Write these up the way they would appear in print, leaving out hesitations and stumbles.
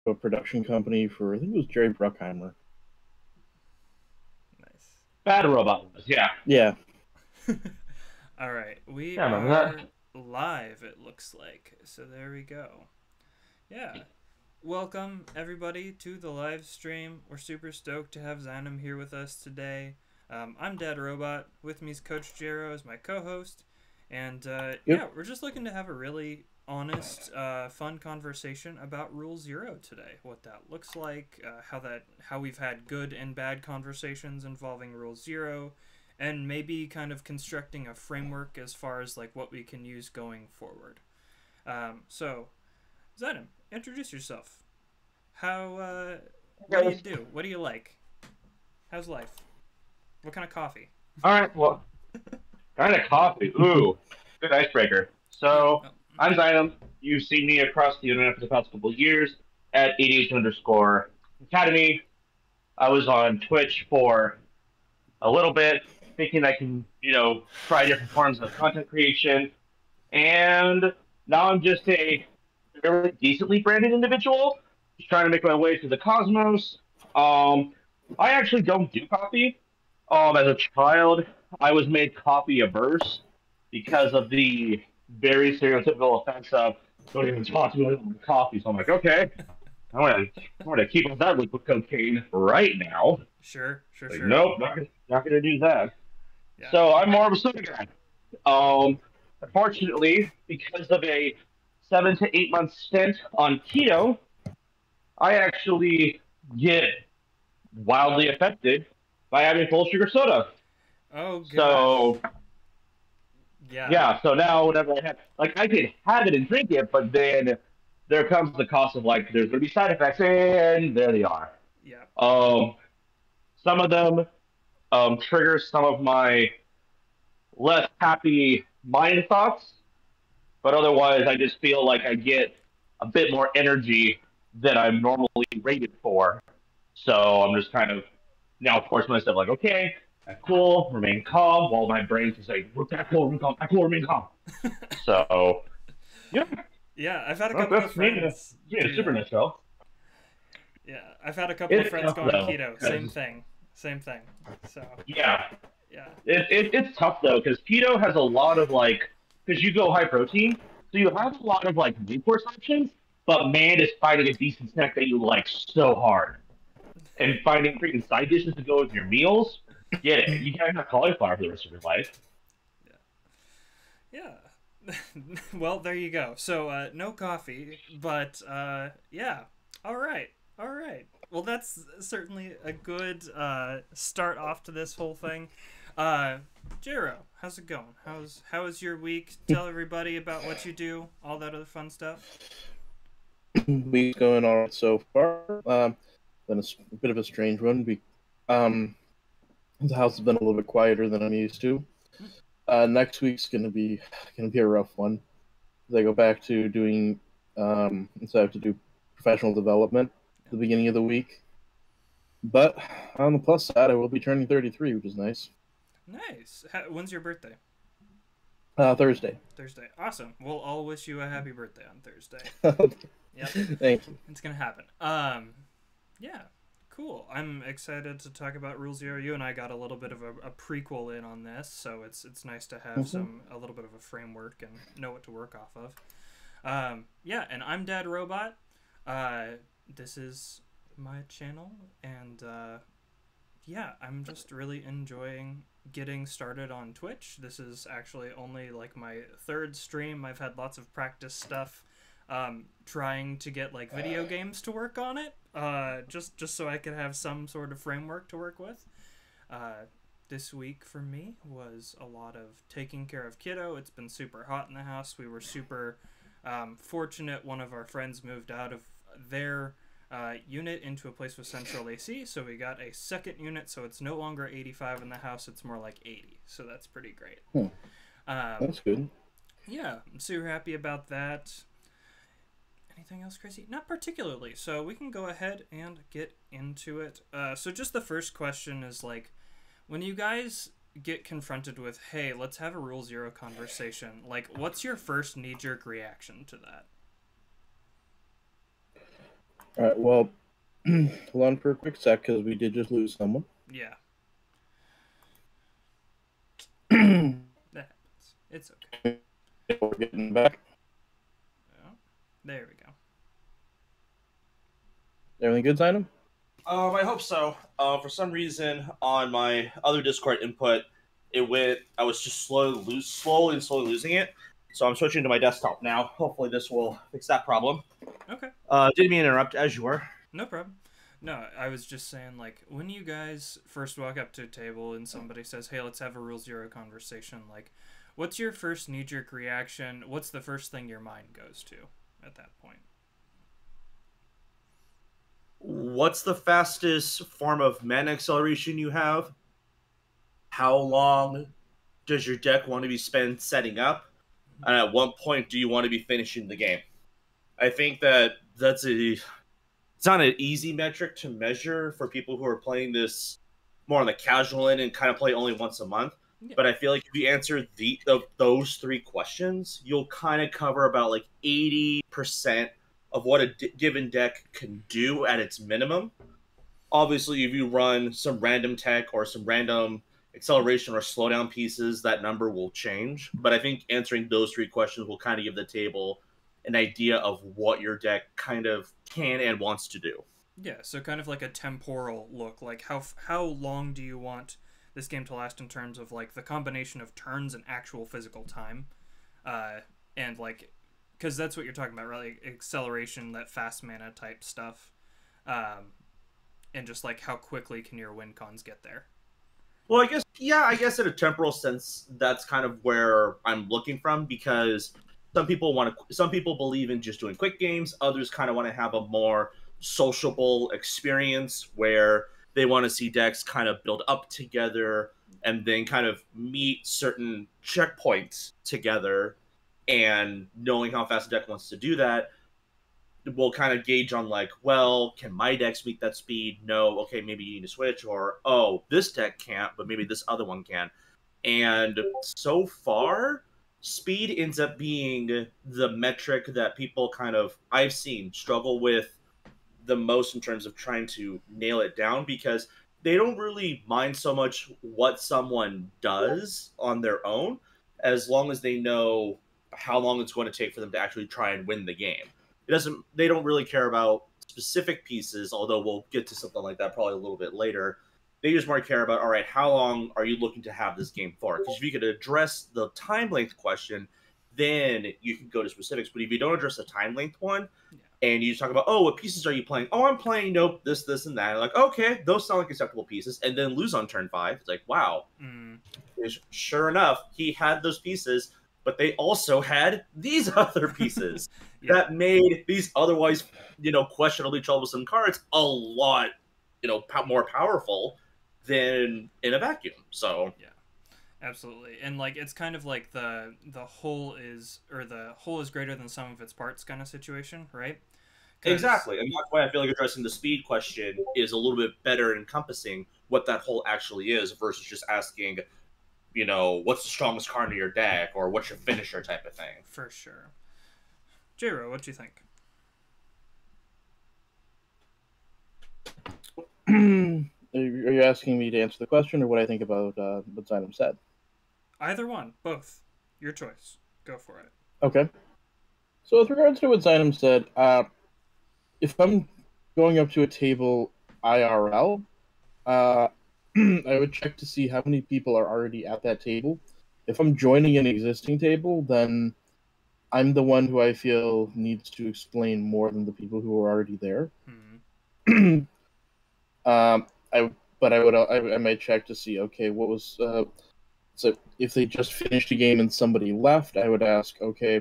a production company for, I think it was Jerry Bruckheimer. Nice. Bad Robot was, yeah. Yeah. All right, we Yeah, I remember that. are live, it looks like. So there we go. Yeah. Welcome, everybody, to the live stream. We're super stoked to have Xynam here with us today. I'm Dad Robot. With me is Coach Jero as my co host. And Yep. yeah, we're just looking to have a really honest, fun conversation about Rule Zero today. What that looks like, how we've had good and bad conversations involving Rule Zero, and maybe kind of constructing a framework as far as like what we can use going forward. So, Xynam, introduce yourself. What do you do? What do you like? How's life? What kind of coffee? All right, well, kind of coffee. Ooh, good icebreaker. Yeah. So, Oh, I'm Xynam. You've seen me across the internet for the past couple of years at 88 underscore Academy. I was on Twitch for a little bit, thinking I can, try different forms of content creation. And now I'm just a fairly decently branded individual, just trying to make my way through the cosmos. Um, I actually don't do coffee. As a child, I was made coffee averse because of the very stereotypical offense of don't even talk to me about coffee. So I'm like, okay, I want to keep on that liquid cocaine right now. sure, sure, Like, sure. nope, not gonna do that. Yeah. So I'm more of a soda guy. Unfortunately, because of a 7 to 8 month stint on keto, I actually get wildly affected by having full sugar soda. Oh gosh. So Yeah. yeah, so now whenever I have, like, I could have it and drink it, but then there comes the cost of, like, there's going to be side effects, and there they are. Yeah. Um, some of them trigger some of my less happy mind thoughts, but otherwise, I just feel like I get a bit more energy than I'm normally rated for. So I'm just kind of now force myself, like, okay, act cool, remain calm, while my brain is like, act cool, remain calm, act cool, remain calm. So yeah, Yeah. I've had a well, couple of that's me friends in a do super that. nutshell. Yeah. I've had a couple of It's friends tough go on though, keto. Same because thing. Same thing. So yeah, yeah. it's tough though, because keto has a lot of like, because you go high protein, so you have a lot of like meat course options, but man is finding a decent snack that you like so hard. And finding freaking side dishes to go with your meals. Get it. You can't have cauliflower for the rest of your life. Yeah. Yeah. Well, there you go. So no coffee, but yeah. All right. All right. Well, that's certainly a good start off to this whole thing. Uh, Jero, how's it going? How is your week? Tell everybody about what you do, all that other fun stuff. Week's going all right so far. Been a bit of a strange one. Um, the house has been a little bit quieter than I'm used to. Next week's gonna be a rough one. As I go back to doing, so I have to do professional development at the beginning of the week. But on the plus side, I will be turning 33, which is nice. Nice. When's your birthday? Thursday. Thursday. Awesome. We'll all wish you a happy birthday on Thursday. Yep, Thank you. it's gonna happen. Yeah, cool. I'm excited to talk about Rule Zero. You and I got a little bit of a prequel in on this, so it's nice to have Mm-hmm. a little bit of a framework and know what to work off of. Yeah, and I'm Dad Robot. This is my channel, and yeah, I'm just really enjoying getting started on Twitch. This is actually only like my third stream. I've had lots of practice stuff, trying to get like video games to work on it, just so I could have some sort of framework to work with. Uh, this week for me was a lot of taking care of kiddo. It's been super hot in the house. We were super fortunate. One of our friends moved out of their unit into a place with central AC, so we got a second unit, so it's no longer 85 in the house, it's more like 80, so that's pretty great. Hmm. Um, That's good. yeah, I'm super happy about that. Anything else crazy? Not particularly, so we can go ahead and get into it. So just the first question is like, when you guys get confronted with, hey, let's have a Rule Zero conversation, like, what's your first knee-jerk reaction to that? All right. Well, hold on for a quick sec because we did just lose someone. Yeah. That happens. It's okay. We're getting back. Oh, there we go. Everything good, Xynam? I hope so. For some reason, on my other Discord input, it went. I was just slowly losing it. So I'm switching to my desktop now. Hopefully, this will fix that problem. Okay. Didn't mean to interrupt, as you were. No problem. No, I was just saying, like, when you guys first walk up to a table and somebody says, hey, let's have a Rule Zero conversation, like, what's your first knee-jerk reaction? What's the first thing your mind goes to at that point? What's the fastest form of mana acceleration you have? How long does your deck want to be spent setting up? And at what point do you want to be finishing the game? I think that's it's not an easy metric to measure for people who are playing this more on the casual end and kind of play only once a month. Yeah. But I feel like if you answer those three questions, you'll kind of cover about like 80% of what a given deck can do at its minimum. Obviously, if you run some random tech or some random acceleration or slowdown pieces, that number will change. But I think answering those three questions will kind of give the table an idea of what your deck kind of can and wants to do. Yeah, so kind of like a temporal look. Like, how long do you want this game to last in terms of, like, the combination of turns and actual physical time? And, like, because that's what you're talking about, right? Like, acceleration, that fast mana type stuff. And just, like, how quickly can your win cons get there? Well, I guess in a temporal sense, that's kind of where I'm looking from, because some people believe in just doing quick games. Others kind of want to have a more sociable experience where they want to see decks kind of build up together and then kind of meet certain checkpoints together. And knowing how fast a deck wants to do that will kind of gauge on, like, well, can my decks meet that speed? No. Okay, maybe you need to switch. Or, oh, this deck can't, but maybe this other one can. And so far, speed ends up being the metric that people I've seen struggle with the most in terms of trying to nail it down, because they don't really mind so much what someone does on their own, as long as they know how long it's going to take for them to actually try and win the game. They don't really care about specific pieces, although we'll get to something like that probably a little bit later. They just more care about, all right, how long are you looking to have this game for? Because if you could address the time length question, then you can go to specifics. But if you don't address the time length one, and you talk about, oh, what pieces are you playing? Oh, I'm playing, nope, this, and that. Like, okay, those sound like acceptable pieces. And then lose on turn 5. It's like, wow. Sure enough, he had those pieces, but they also had these other pieces that made these otherwise, questionably troublesome cards a lot, more powerful than in a vacuum. So yeah, absolutely. And like, it's kind of like the whole is greater than sum of its parts kind of situation, right? Exactly. And that's why I feel like addressing the speed question is a little bit better encompassing what that whole actually is, versus just asking, what's the strongest card in your deck, or what's your finisher type of thing. For sure. J-Ro, what do you think? Are you asking me to answer the question, or what I think about what Xynam said? Either one. Both. Your choice. Go for it. Okay. So with regards to what Xynam said, if I'm going up to a table IRL, I would check to see how many people are already at that table. If I'm joining an existing table, then I'm the one who I feel needs to explain more than the people who are already there. I might check to see, okay, what was so if they just finished a game and somebody left, I would ask, okay,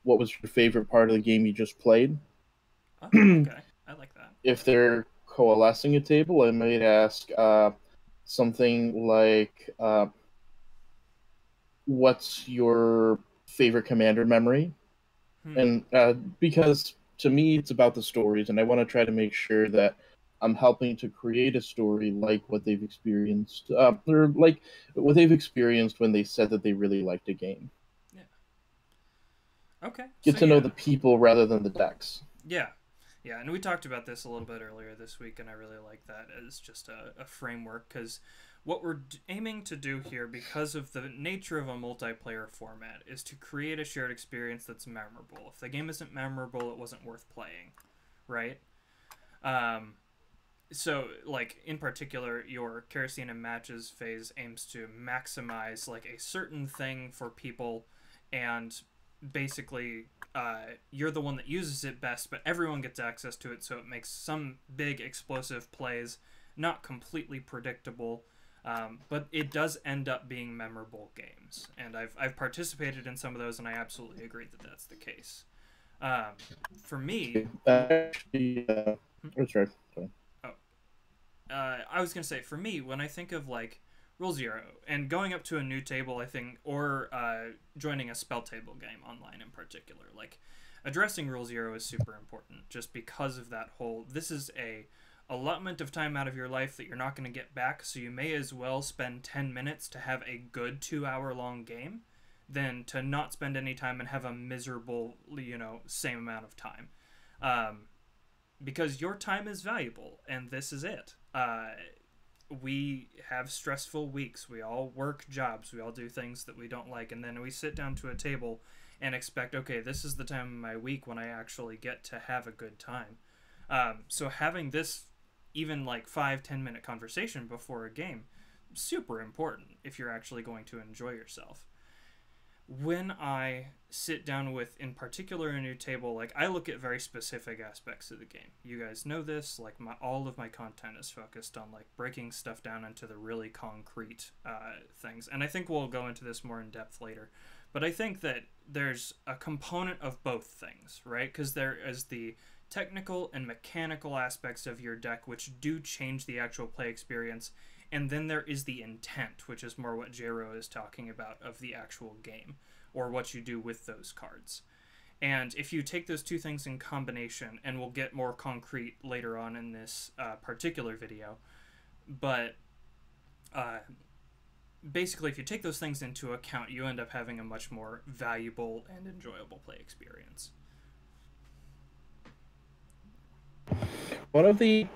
what was your favorite part of the game you just played? Oh, okay, I like that. If they're coalescing a table, I might ask something like, what's your favorite commander memory? And because to me, it's about the stories, and I want to try to make sure that I'm helping to create a story like what they've experienced, or like what they've experienced when they said that they really liked a game. Yeah. Okay. Get to know the people rather than the decks. Yeah. Yeah, and we talked about this a little bit earlier this week, and I really like that as just a framework, because what we're aiming to do here, because of the nature of a multiplayer format, is to create a shared experience that's memorable. If the game isn't memorable, it wasn't worth playing, right? So, like, in particular, your Kerosene and Matches phase aims to maximize, like, a certain thing for people, and basically you're the one that uses it best, but everyone gets access to it, so it makes some big explosive plays not completely predictable, but it does end up being memorable games, and I've participated in some of those, and I absolutely agree that that's the case. For me, Actually, sorry. I was gonna say, for me, when I think of like Rule Zero and going up to a new table, I think, or joining a spell table game online in particular, like addressing Rule Zero is super important, just because of that whole. This is a allotment of time out of your life that you're not going to get back, so you may as well spend 10 minutes to have a good 2 hour long game than to not spend any time and have a miserable, same amount of time. Because your time is valuable, and this is it. We have stressful weeks. We all work jobs. We all do things that we don't like, and then we sit down to a table and expect, okay, this is the time of my week when I actually get to have a good time. So having this even like 5-10 minute conversation before a game, super important if you're actually going to enjoy yourself. When I sit down with, in particular, a new table, like, I look at very specific aspects of the game. You guys know this, like, all of my content is focused on, like, breaking stuff down into the really concrete things. And I think we'll go into this more in depth later. But I think that there's a component of both things, right? Because there is the technical and mechanical aspects of your deck, which do change the actual play experience. And then there is the intent, which is more what J-Ro is talking about, of the actual game, or what you do with those cards. And if you take those two things in combination, and we'll get more concrete later on in this particular video, but basically if you take those things into account, you end up having a much more valuable and enjoyable play experience. One of the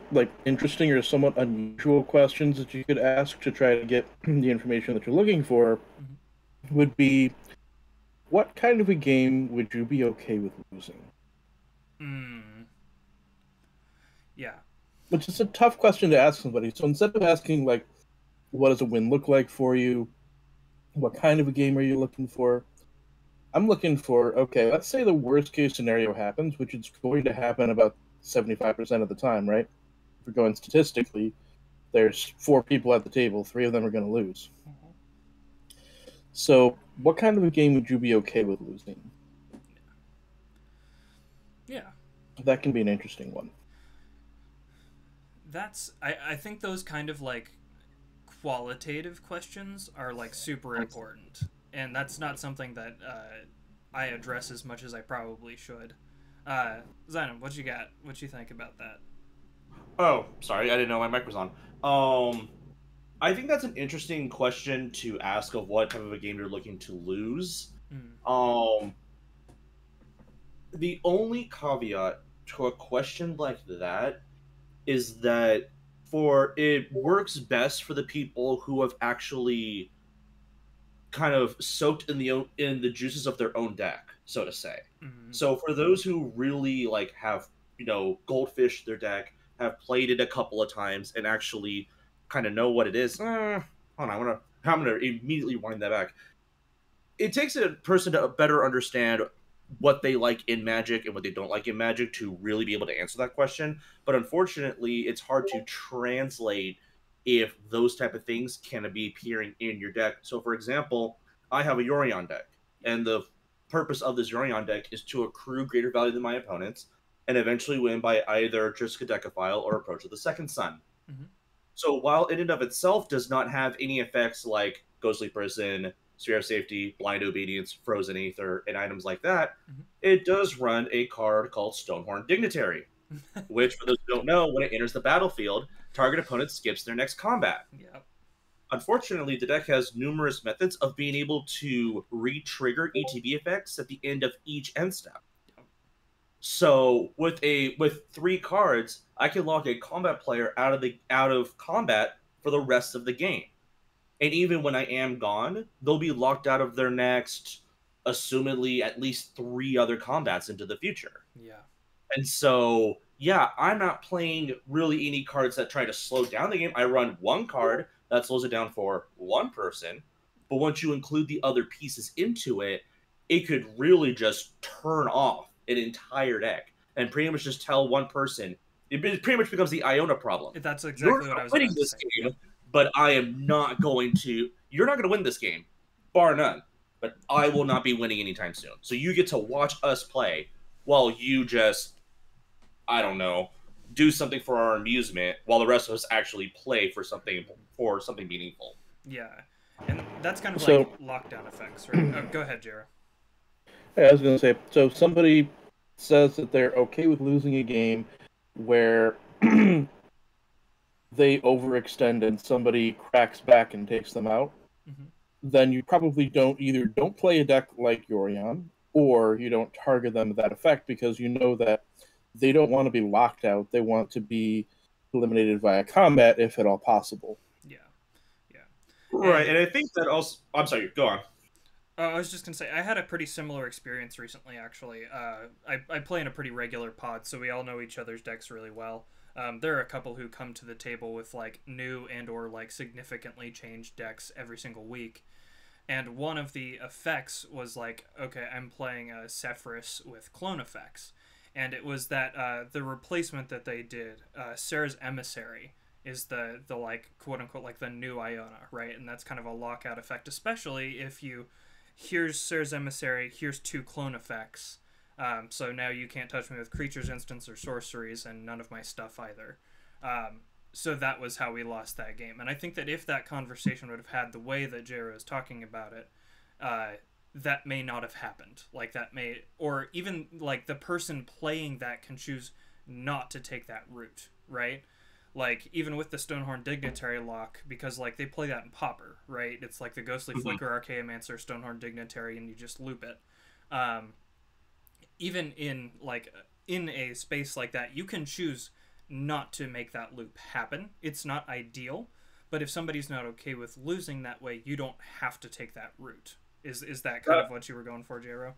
interesting or somewhat unusual questions that you could ask to try to get the information that you're looking for would be, what kind of a game would you be okay with losing? Yeah. Which is a tough question to ask somebody. So instead of asking, like, what does a win look like for you? What kind of a game are you looking for? I'm looking for, okay, let's say the worst case scenario happens, which is going to happen about 75% of the time, right? If we're going statistically, there's 4 people at the table, 3 of them are going to lose. So, what kind of a game would you be okay with losing? Yeah. That can be an interesting one. I think those kind of like qualitative questions are like super important, and that's not something that I address as much as I probably should. Xynam, what you got? What you think about that? Oh, sorry, I didn't know my mic was on. I think that's an interesting question to ask of what type of a game you're looking to lose. The only caveat to a question like that is that it works best for the people who have actually kind of soaked in the juices of their own deck, so to say. So for those who really have goldfish their deck, have played it a couple of times, and actually kind of know what it is. Hold on, I'm gonna immediately wind that back. It takes a person to better understand what they like in Magic and what they don't like in Magic to really be able to answer that question. But unfortunately, it's hard to translate if those type of things can be appearing in your deck. So, for example, I have a Yorion deck, and the purpose of this Yorion deck is to accrue greater value than my opponents, and eventually win by either Triska Decaphile or Approach of the Second Sun. So while in and of itself does not have any effects like Ghostly Prison, Sphere of Safety, Blind Obedience, Frozen Aether, and items like that, it does run a card called Stonehorn Dignitary, which, for those who don't know, when it enters the battlefield, target opponent skips their next combat. Yep. Unfortunately, the deck has numerous methods of being able to re-trigger ETB effects at the end of each end step. So with 3 cards, I can lock a combat player out of combat for the rest of the game. And even when I am gone, they'll be locked out of their next, assumedly, at least 3 other combats into the future. Yeah. And so, yeah, I'm not playing really any cards that try to slow down the game. I run 1 card that slows it down for 1 person, but once you include the other pieces into it, it could really just turn off an entire deck and pretty much just tell 1 person. It pretty much becomes the Iona problem. That's exactly what I was winning about to this say. game, Yep. but I am not going to. You're not going to win this game, bar none. But I will not be winning anytime soon. So you get to watch us play while you just, I don't know, do something for our amusement, while the rest of us actually play for something meaningful. Yeah, and that's kind of So- like lockdown effects, right? Oh, go ahead, Jera. Yeah, I was going to say, so somebody says that they're okay with losing a game where they overextend and somebody cracks back and takes them out, Mhm. then you probably don't play a deck like Yorion, or you don't target them with that effect because you know that they don't want to be locked out. They want to be eliminated via combat if at all possible. Yeah, yeah. Right, and I think that also. I'm sorry, go on. I was just gonna say I had a pretty similar experience recently. Actually, I play in a pretty regular pod, so we all know each other's decks really well. There are a couple who come to the table with like new and or like significantly changed decks every single week, and one of the effects was like, okay, I'm playing a Sephiroth with clone effects, and it was that the replacement that they did, Sarah's Emissary, is the like quote unquote like the new Iona, right? And that's kind of a lockout effect, especially if you here's Sarah's Emissary, here's 2 clone effects. So now you can't touch me with creatures, instants, or sorceries, and none of my stuff either. So that was how we lost that game. And I think that if that conversation would have had the way that Jero is talking about it, that may not have happened. Like that may, or even like the person playing that can choose not to take that route, right? Like even with the Stonehorn Dignitary lock, because like they play that in Pauper, right? It's like the Ghostly Flicker, Archaeomancer, Stonehorn Dignitary, and you just loop it. Even in like in a space like that, you can choose not to make that loop happen. It's not ideal, but if somebody's not okay with losing that way, you don't have to take that route. Is that kind of what you were going for, Jero?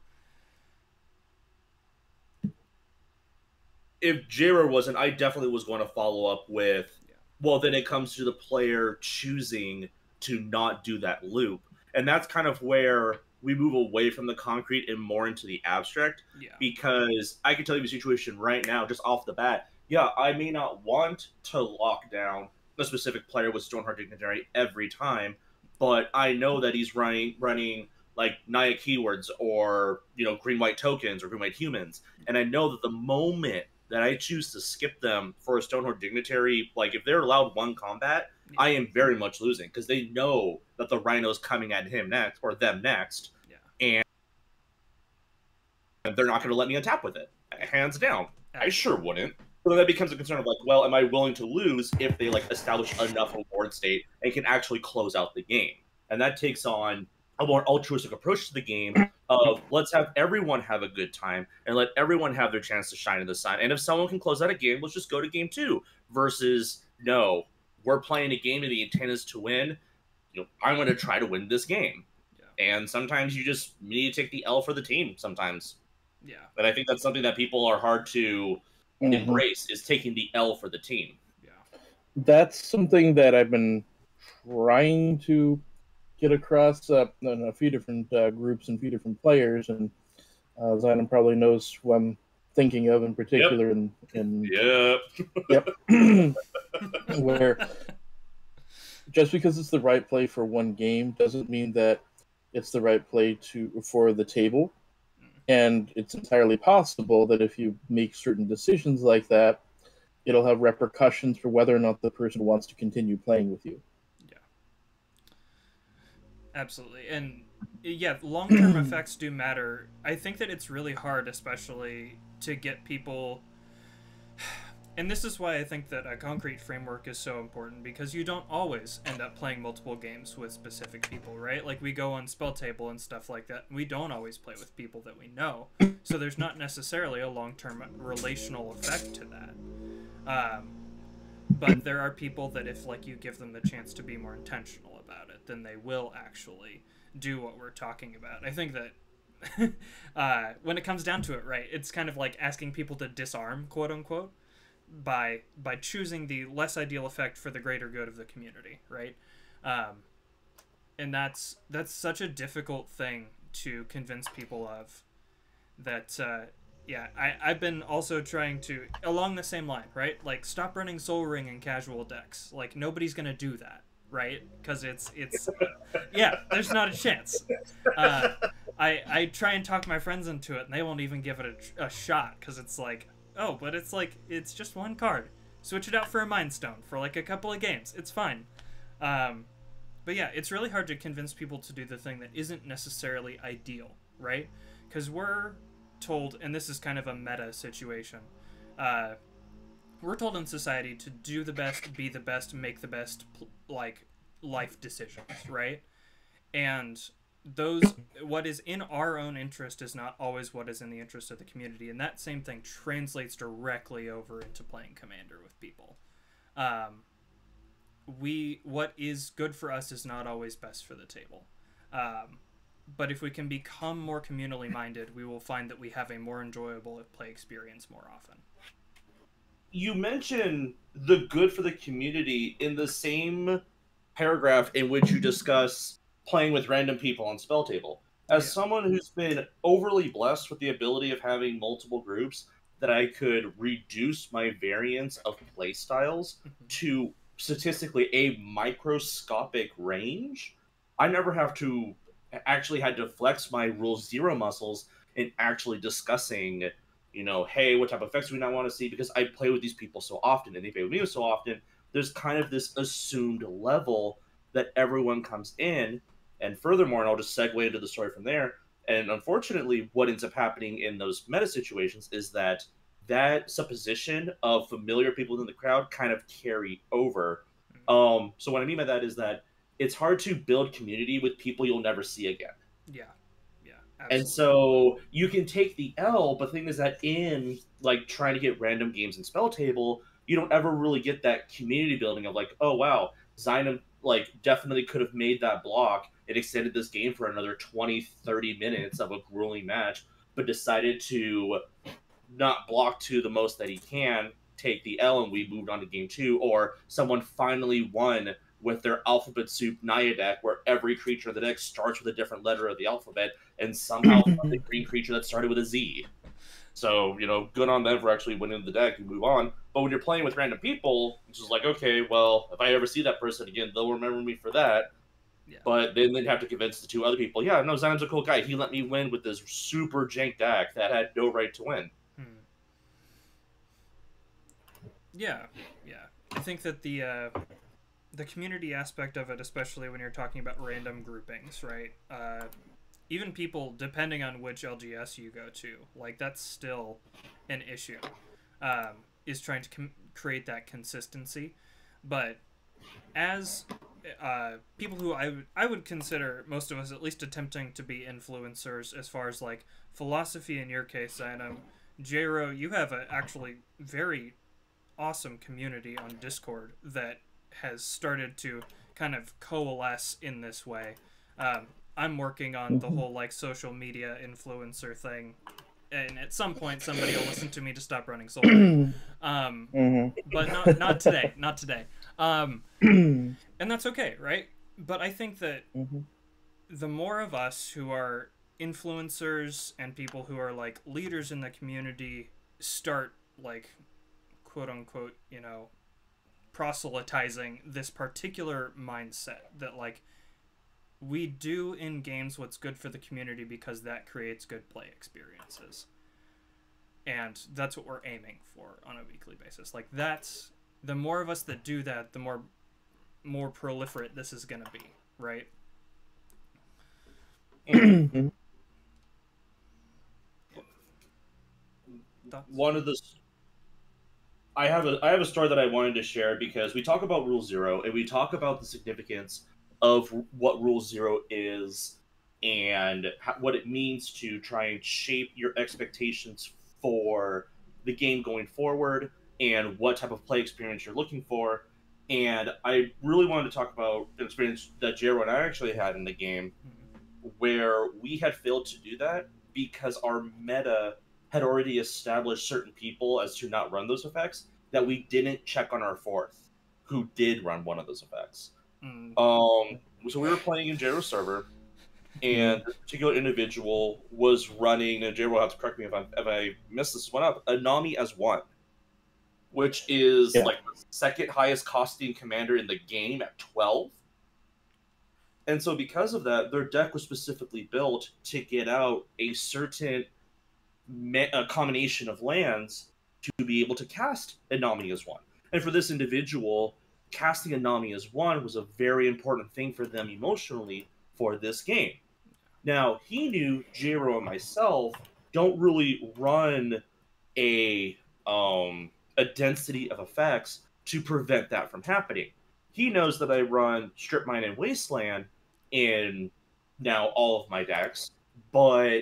If Jira wasn't, I definitely was going to follow up with, well, then it comes to the player choosing to not do that loop. And that's kind of where we move away from the concrete and more into the abstract. Yeah. Because I can tell you the situation right now, just off the bat. Yeah, I may not want to lock down a specific player with Stoneheart Dignitary every time, but I know that he's running like Naya keywords or, green-white tokens or green-white humans. And I know that the moment that I choose to skip them for a Stoneheart Dignitary, like if they're allowed 1 combat, I am very much losing because they know that the Rhino's coming at him next or them next, and they're not going to let me untap with it, hands down. I sure wouldn't. So then that becomes a concern of like, well, am I willing to lose if they like establish enough reward state and can actually close out the game? And that takes on a more altruistic approach to the game of let's have everyone have a good time and let everyone have their chance to shine in the sun. And if someone can close out a game, let's just go to game 2 versus no, we're playing a game and the intent is to win. I'm going to try to win this game. Yeah. And sometimes you just need to take the L for the team sometimes. Yeah. And I think that's something that people are hard to embrace is taking the L for the team. Yeah. That's something that I've been trying to get across in a few different groups and a few different players, and Xynam probably knows who I'm thinking of in particular. Yep. Where just because it's the right play for one game doesn't mean that it's the right play for the table. And it's entirely possible that if you make certain decisions like that, it'll have repercussions for whether or not the person wants to continue playing with you. Yeah. Absolutely. And yeah, long-term effects do matter. I think that it's really hard, especially to get people... And this is why I think that a concrete framework is so important, because you don't always end up playing multiple games with specific people, right? Like we go on Spell Table and stuff like that. We don't always play with people that we know, so there's not necessarily a long-term relational effect to that. But there are people that if like you give them the chance to be more intentional about it, then they will actually do what we're talking about. I think that when it comes down to it, right, it's kind of like asking people to disarm, quote unquote, by choosing the less ideal effect for the greater good of the community, right? And that's such a difficult thing to convince people of. That yeah, I've been also trying to along the same line, right? Like stop running Soul Ring in casual decks. Like nobody's gonna do that, right? Because it's yeah, there's not a chance. I try and talk my friends into it, and they won't even give it a shot because it's like, oh, but it's like it's just one card. Switch it out for a Mind Stone for like a couple of games. It's fine. But yeah, it's really hard to convince people to do the thing that isn't necessarily ideal, right? Because we're told, and this is kind of a meta situation, we're told in society to do the best, be the best, make the best, like, life decisions, right? And what is in our own interest is not always what is in the interest of the community, and that same thing translates directly over into playing Commander with people. What is good for us is not always best for the table. But if we can become more communally minded, we will find that we have a more enjoyable play experience more often. You mentioned the good for the community in the same paragraph in which you discuss playing with random people on Spell Table. As someone who's been overly blessed with the ability of having multiple groups, that I could reduce my variance of play styles to statistically a microscopic range, I never have to actually had to flex my rule zero muscles in actually discussing, hey, what type of effects do we not want to see? Because I play with these people so often and they play with me so often, there's kind of this assumed level that everyone comes in. And furthermore, and I'll just segue into the story from there, and unfortunately, what ends up happening in those meta situations is that supposition of familiar people in the crowd kind of carry over. So what I mean by that is that it's hard to build community with people you'll never see again. Yeah, absolutely. And so you can take the L, but the thing is that in like trying to get random games in Spell Table, you don't ever really get that community building of like, oh wow, Xynam like definitely could have made that block. It extended this game for another 20-30 minutes of a grueling match, but decided to not block to the most that he can, take the L, and we moved on to game 2. Or someone finally won with their alphabet soup Naya deck, where every creature in the deck starts with a different letter of the alphabet, and somehow the green creature that started with a Z. So, good on them for actually winning the deck and move on. But when you're playing with random people, it's just like, okay, well, if I ever see that person again, they'll remember me for that. Yeah. But then they'd have to convince the 2 other people, yeah, no, Xynam's a cool guy. He let me win with this super jank deck that had no right to win. Yeah. I think that the community aspect of it, especially when you're talking about random groupings, right? Even people, depending on which LGS you go to, like that's still an issue, is trying to create that consistency. But as people who I would consider most of us at least attempting to be influencers as far as like philosophy in your case, Xynam, J-Ro, you have a actually very awesome community on Discord that has started to kind of coalesce in this way. I'm working on the whole like social media influencer thing, and at some point somebody will listen to me to stop running Soul. But not today, not today. And that's okay, right? But I think that the more of us who are influencers and people who are like leaders in the community start like quote unquote, proselytizing this particular mindset that like we do in games what's good for the community because that creates good play experiences. And that's what we're aiming for on a weekly basis. Like that's the more of us that do that, the more proliferate this is going to be, right? One of the I have a story that I wanted to share because we talk about Rule Zero and we talk about the significance of what Rule Zero is and what it means to try and shape your expectations for the game going forward and what type of play experience you're looking for. And I really wanted to talk about an experience that Jero and I actually had in the game where we had failed to do that because our meta had already established certain people as to not run those effects that we didn't check on our fourth, who did run one of those effects. Mm. So we were playing in Jero's server, and this particular individual was running, and Jero will have to correct me if I mess this one up, Anami as one, which is like the second highest costing commander in the game at 12. And so because of that, their deck was specifically built to get out a certain combination of lands to be able to cast Anami as one. And for this individual, casting Anami as one was a very important thing for them emotionally for this game. Now, he knew Jero and myself don't really run a density of effects to prevent that from happening. He knows that I run Strip Mine and Wasteland in now all of my decks, but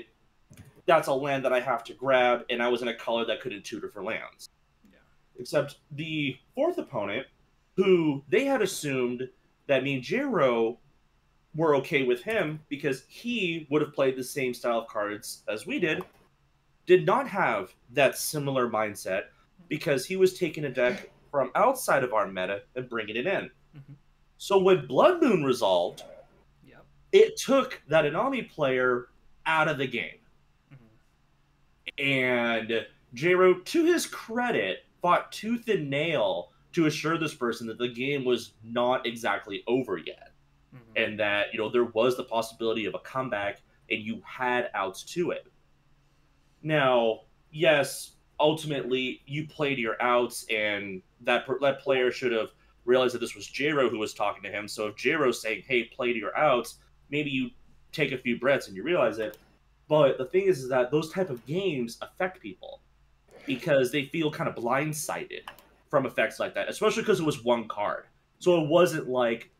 that's a land that I have to grab, and I was in a color that couldn't tutor for lands. Yeah. Except the fourth opponent, who they had assumed that me and Jero were okay with him because he would have played the same style of cards as we did not have that similar mindset because he was taking a deck from outside of our meta and bringing it in. Mm-hmm. So when Blood Moon resolved, Yep. it took that Anami player out of the game. Mm-hmm. And Jero, to his credit, fought tooth and nail to assure this person that the game was not exactly over yet. Mm-hmm. And that, there was the possibility of a comeback and you had outs to it. Now, yes, ultimately you played your outs, and that player should have realized that this was Jero who was talking to him. So if Jero's saying, hey, play to your outs, maybe you take a few breaths and you realize it. But the thing is that those type of games affect people because they feel kind of blindsided from effects like that, especially because it was one card. So it wasn't like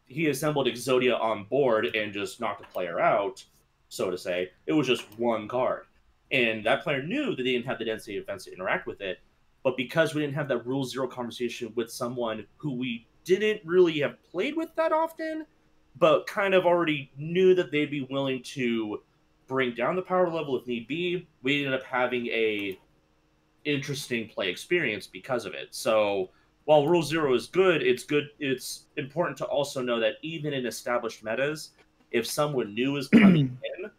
he assembled Exodia on board and just knocked the player out, so to say. It was just one card. And that player knew that they didn't have the density of defense to interact with it. But because we didn't have that Rule Zero conversation with someone who we didn't really have played with that often, but kind of already knew that they'd be willing to bring down the power level if need be, we ended up having a interesting play experience because of it. So while Rule Zero is good, it's important to also know that even in established metas, if someone new is coming in,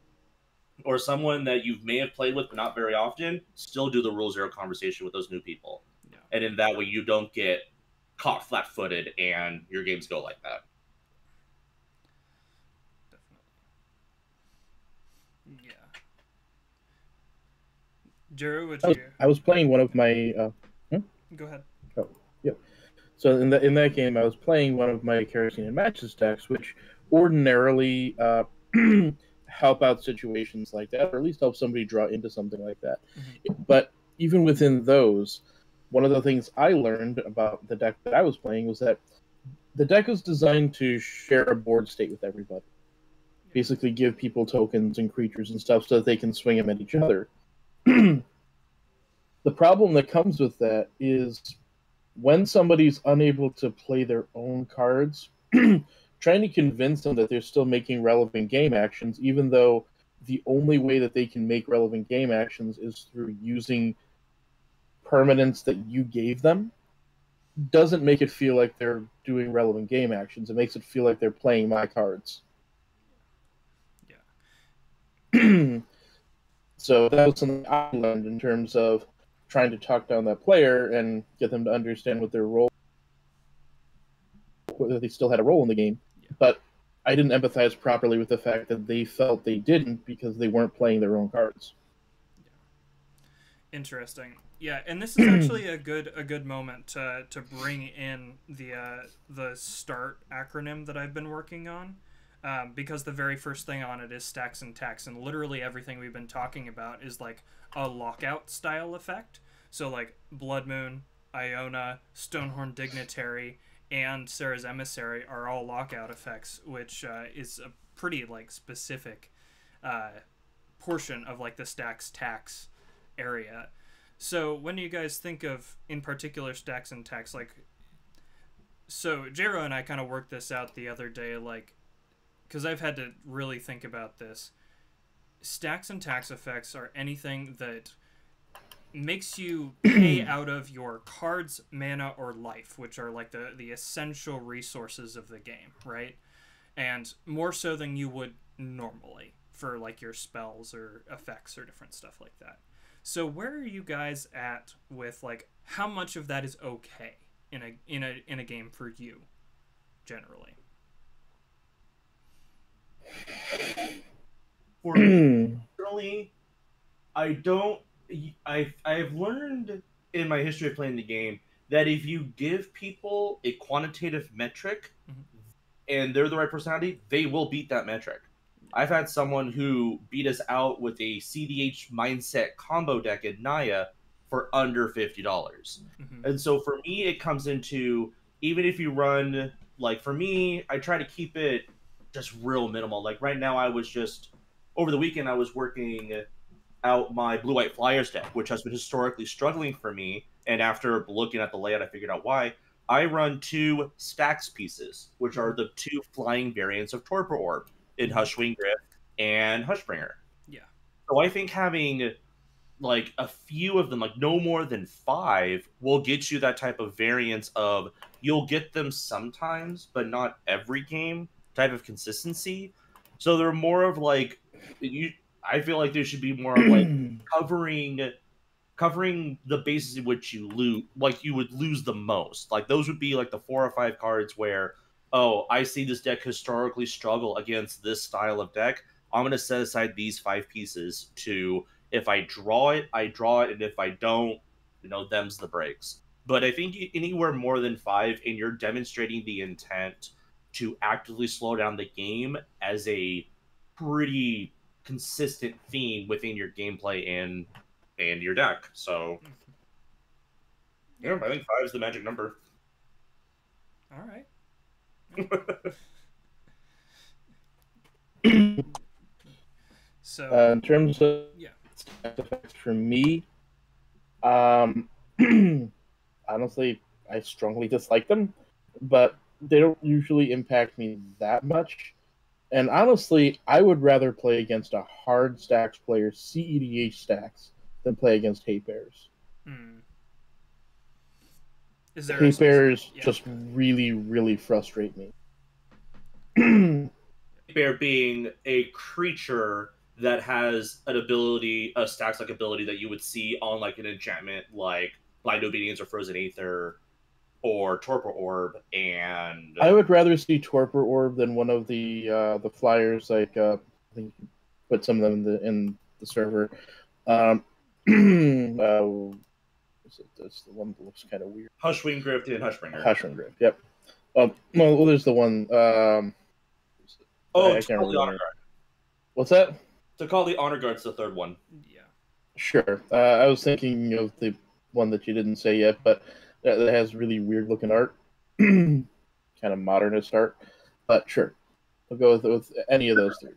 or someone that you may have played with but not very often, still do the Rule Zero conversation with those new people. Yeah. And in that way, you don't get caught flat-footed and your games go like that. Definitely. Yeah. Jero, I was playing one of my... Go ahead. Oh, yeah. So in that game, I was playing one of my Kerosene and Matches decks, which ordinarily... help out situations like that, or at least help somebody draw into something like that. Mm-hmm. But even within those, one of the things I learned about the deck that I was playing was that the deck is designed to share a board state with everybody. Basically give people tokens and creatures and stuff so that they can swing them at each other. The problem that comes with that is when somebody's unable to play their own cards, trying to convince them that they're still making relevant game actions, even though the only way that they can make relevant game actions is through using permanents that you gave them, doesn't make it feel like they're doing relevant game actions. It makes it feel like they're playing my cards. Yeah. So that was something I learned in terms of trying to talk down that player and get them to understand what their role, whether they still had a role in the game. But I didn't empathize properly with the fact that they felt they didn't because they weren't playing their own cards. Yeah. Interesting. Yeah, and this is actually a good moment to bring in the START acronym that I've been working on, because the very first thing on it is stacks and tax, and literally everything we've been talking about is like a lockout style effect. So like Blood Moon, Iona, Stonehorn Dignitary, and Sarah's Emissary are all lockout effects, which is a pretty like specific portion of like the stacks tax area. So when you guys think of in particular stacks and tax, like, so Jero and I kind of worked this out the other day, like, because I've had to really think about this. Stacks and tax effects are anything that makes you pay out of your cards, mana, or life, which are like the essential resources of the game, right? And more so than you would normally for like your spells or effects or different stuff like that. So where are you guys at with like how much of that is okay in a game for you generally? For me, personally, I've learned in my history of playing the game that if you give people a quantitative metric and they're the right personality, they will beat that metric. I've had someone who beat us out with a CDH mindset combo deck in Naya for under $50. And so for me, it comes into, even if you run, like for me, I try to keep it just real minimal. Like right now, over the weekend, I was working out my Blue-White Flyers deck, which has been historically struggling for me. And after looking at the layout, I figured out why. I run 2 stacks pieces, which are the 2 flying variants of Torpor Orb in Hushwing Grift and Hushbringer. Yeah. So I think having like a few of them, like no more than 5, will get you that type of variance of, you'll get them sometimes, but not every game type of consistency. So they're more of like, I feel like there should be more of like covering the bases in which you lose, like you would lose the most. Like those would be like the 4 or 5 cards where, oh, I see this deck historically struggle against this style of deck. I'm going to set aside these 5 pieces to, if I draw it, I draw it, and if I don't, them's the breaks. But I think anywhere more than 5, and you're demonstrating the intent to actively slow down the game as a pretty consistent theme within your gameplay and your deck. So, yeah, I think 5 is the magic number. All right. So in terms of effects for me, honestly, I strongly dislike them, but they don't usually impact me that much. And honestly, I would rather play against a hard stacks player, CEDH stacks, than play against hate bears. Is there hate bears just really, really frustrate me. Bear being a creature that has an ability, a stacks-like ability that you would see on like an enchantment like Blind Obedience or Frozen Aether or Torpor Orb, and I would rather see Torpor Orb than one of the flyers. Like I think you put some of them in the server. That's the one that looks kind of weird. Hushwing Grift and Hushbringer. Hushwing Grift. Yep. Well, there's the one. I can't remember. What's that? To call the Honor Guard's the 3rd one. Yeah. Sure. I was thinking of the one that you didn't say yet, but that has really weird looking art, kind of modernist art. But sure, we'll go with any of those 3.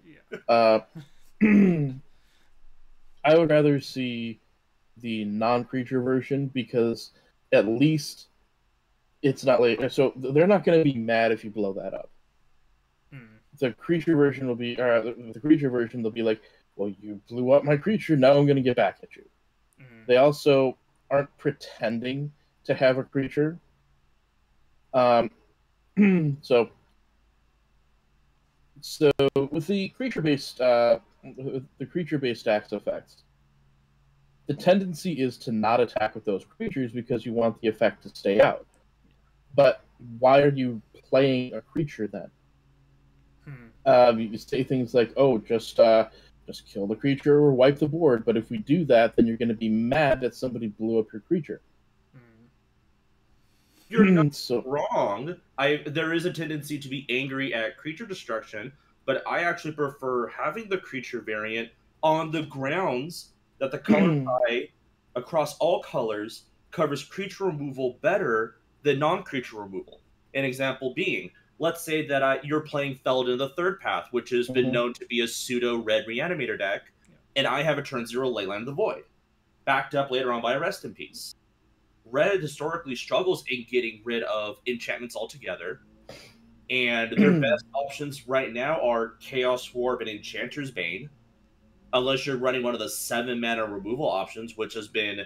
I would rather see the non-creature version because at least it's not like, so they're not going to be mad if you blow that up. The creature version will be, the creature version they'll be like, well, you blew up my creature, now I'm going to get back at you. They also aren't pretending to have a creature. So with the creature-based stacks effects, the tendency is to not attack with those creatures because you want the effect to stay out. But why are you playing a creature then? You say things like, "Oh, just kill the creature or wipe the board." But if we do that, then you're going to be mad that somebody blew up your creature. You're not wrong. There is a tendency to be angry at creature destruction, but I actually prefer having the creature variant on the grounds that the color pie across all colors covers creature removal better than non-creature removal. An example being, let's say that you're playing Feldon the Third Path, which has been known to be a pseudo-red Reanimator deck, and I have a turn 0 Leyline of the Void, backed up later on by a Rest in Peace. Red historically struggles in getting rid of enchantments altogether, and their best options right now are Chaos Warp and Enchanter's Bane, unless you're running one of the 7-mana removal options, which has been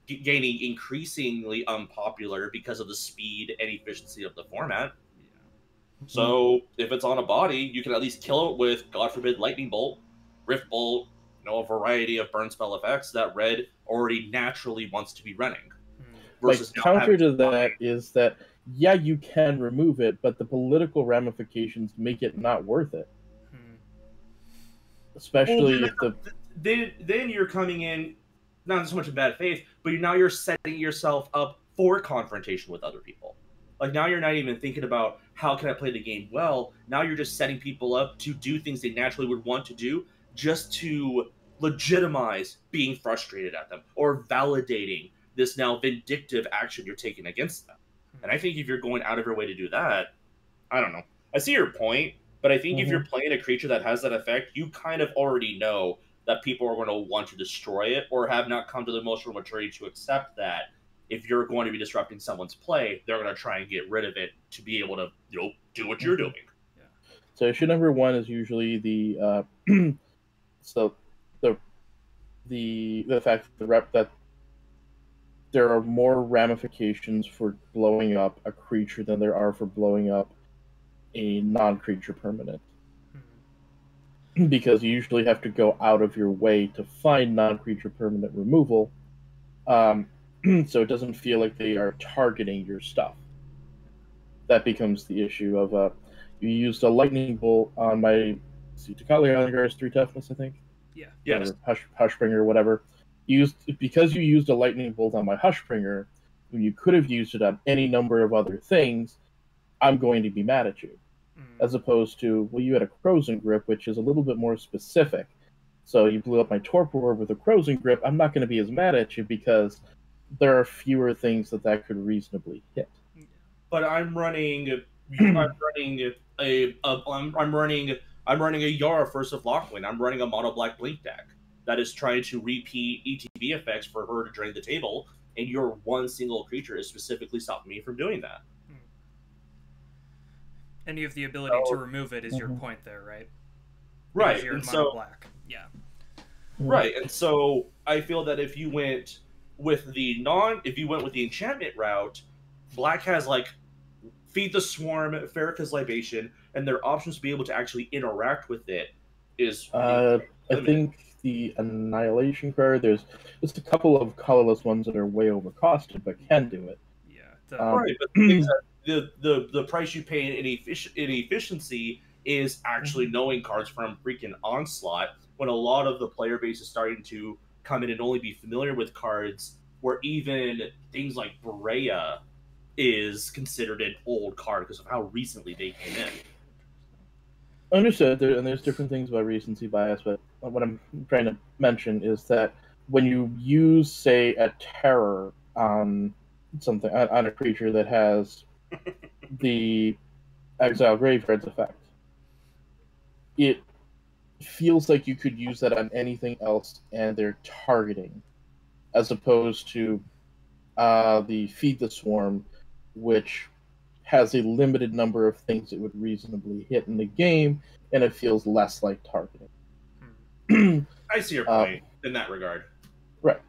gaining increasingly unpopular because of the speed and efficiency of the format. So if it's on a body, you can at least kill it with, God forbid, Lightning Bolt, Rift Bolt, a variety of burn spell effects that red already naturally wants to be running. Versus counter to that is that, yeah, you can remove it, but the political ramifications make it not worth it. Especially if the... Then you're coming in, not so much in bad faith, but now you're setting yourself up for confrontation with other people. Like, now you're not even thinking about how can I play the game well. Now you're just setting people up to do things they naturally would want to do just to legitimize being frustrated at them or validating this now vindictive action you're taking against them. And I think if you're going out of your way to do that, I don't know. I see your point, but I think if you're playing a creature that has that effect, you kind of already know that people are going to want to destroy it or have not come to the emotional maturity to accept that if you're going to be disrupting someone's play, they're going to try and get rid of it to be able to do what you're doing. Yeah. So issue number 1 is usually the so the fact that there are more ramifications for blowing up a creature than there are for blowing up a non-creature permanent. Because you usually have to go out of your way to find non-creature permanent removal, so it doesn't feel like they are targeting your stuff. That becomes the issue of, you used a Lightning Bolt on my Takali Island 3 toughness, I think? Yeah. Yes. Or Hushbringer or whatever. Because you used a Lightning Bolt on my Hushbringer, when you could have used it on any number of other things, I'm going to be mad at you. As opposed to, well, you had a Frozen Grip, which is a little bit more specific. So you blew up my Torpor Orb with a Frozen Grip, I'm not going to be as mad at you because there are fewer things that could reasonably hit. But I'm running a Yara First of Lockwing. I'm running a mono black blink deck that is trying to repeat ETB effects for her to drain the table, and your one single creature is specifically stopping me from doing that. And you have the ability to remove it, is your point there, right? Right. Because you're and mono black. Yeah. Right. And so I feel that if you went with the enchantment route, black has like Feed the Swarm, Farrakhan's Libation, and their options to be able to actually interact with it is I think the Annihilation card, there's just a couple of colorless ones that are way overcosted, but can do it. Yeah. Right, but the price you pay in efficiency is actually knowing cards from freaking Onslaught, when a lot of the player base is starting to come in and only be familiar with cards where even things like Berea is considered an old card because of how recently they came in. Understood, and there's different things about recency bias, but what I'm trying to mention is that when you use, say, a terror on something, on a creature that has the Exile Graveyards effect, it feels like you could use that on anything else and they're targeting, as opposed to the Feed the Swarm, which has a limited number of things it would reasonably hit in the game, and it feels less like targeting. I see your point in that regard. Right.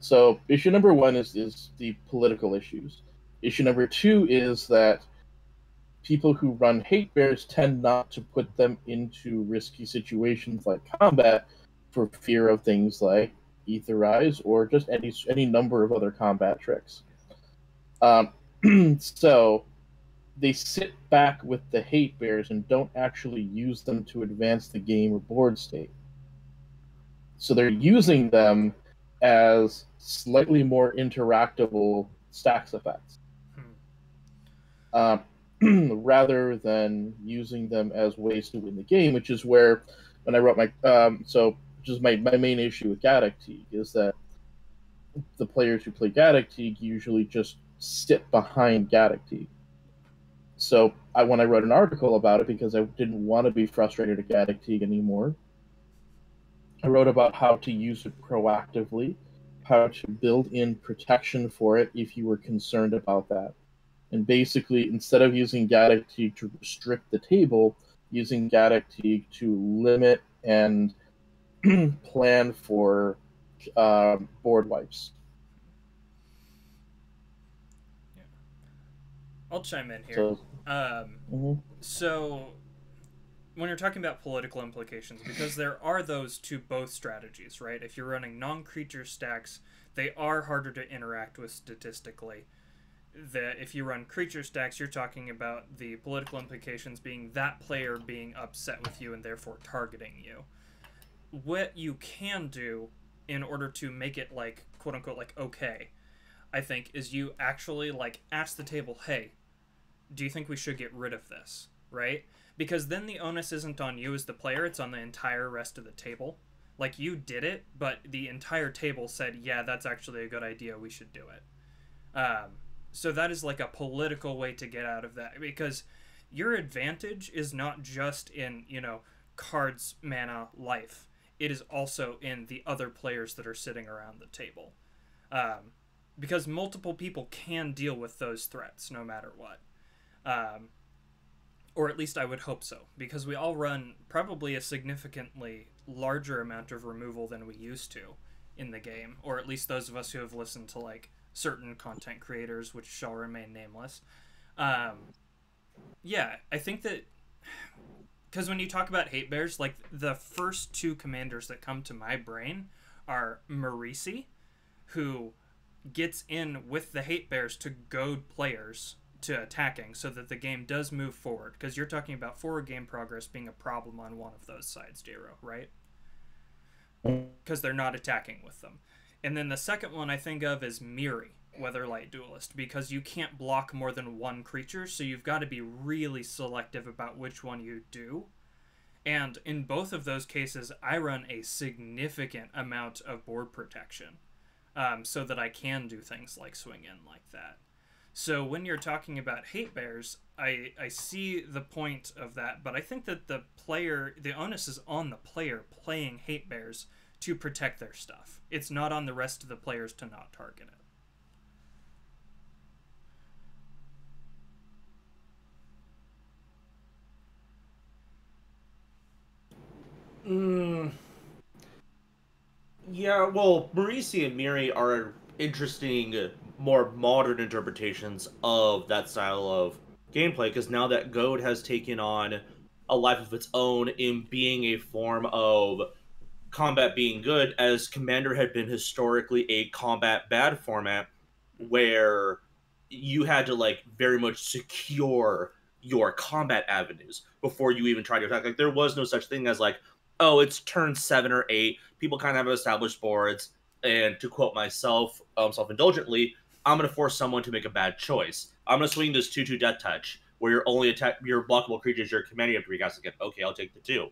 So issue number 1 is the political issues. Issue number 2 is that people who run hate bears tend not to put them into risky situations like combat for fear of things like Etherize or just any number of other combat tricks. So they sit back with the hate bears and don't actually use them to advance the game or board state. So they're using them as slightly more interactable stacks effects. Rather than using them as ways to win the game, which is where, when I wrote my, which is my main issue with Gaddock Teague, is that the players who play Gaddock usually just sit behind Gaddock. So when I wrote an article about it, because I didn't want to be frustrated at Gaddock anymore, I wrote about how to use it proactively, how to build in protection for it if you were concerned about that. And basically, instead of using Gaddock to restrict the table, using Gaddock to limit and plan for board wipes. Yeah. I'll chime in here. So when you're talking about political implications, because there are those to both strategies, right? If you're running non-creature stacks, they are harder to interact with statistically. If you run creature stacks, you're talking about the political implications being that player being upset with you and therefore targeting you. What you can do in order to make it like quote unquote like okay, I think, is you actually like ask the table, hey, do you think we should get rid of this, right? Because then the onus isn't on you as the player, it's on the entire rest of the table. Like, you did it, but the entire table said, yeah, that's actually a good idea, we should do it. So that is like a political way to get out of that, because your advantage is not just in, you know, cards, mana, life. It is also in the other players that are sitting around the table. Because multiple people can deal with those threats no matter what. Or at least I would hope so, because we all run probably a significantly larger amount of removal than we used to in the game, or at least those of us who have listened to like certain content creators, which shall remain nameless. Yeah, I think that because when you talk about hate bears, like the first two commanders that come to my brain are Marisi, who gets in with the hate bears to goad players to attacking so that the game does move forward, because you're talking about forward game progress being a problem on one of those sides, Jero, right? Because they're not attacking with them. And then the second one I think of is Miri, Weatherlight Duelist, because you can't block more than one creature, so you've got to be really selective about which one you do. And in both of those cases, I run a significant amount of board protection, so that I can do things like swing in like that. So when you're talking about hate bears, I see the point of that, but I think that the onus is on the player playing hate bears to protect their stuff. It's not on the rest of the players to not target it. Yeah, well, Marisi and Miri are interesting, more modern interpretations of that style of gameplay, because now that Goad has taken on a life of its own in being a form of combat being good, as Commander had been historically a combat bad format where you had to like very much secure your combat avenues before you even tried to attack. Like, there was no such thing as like, oh, it's turn 7 or 8, people kind of have established boards, and to quote myself self-indulgently, I'm going to force someone to make a bad choice. I'm going to swing this 2/2 Death Touch, where your only your blockable creatures you're commanding have to recast again. Okay, I'll take the 2.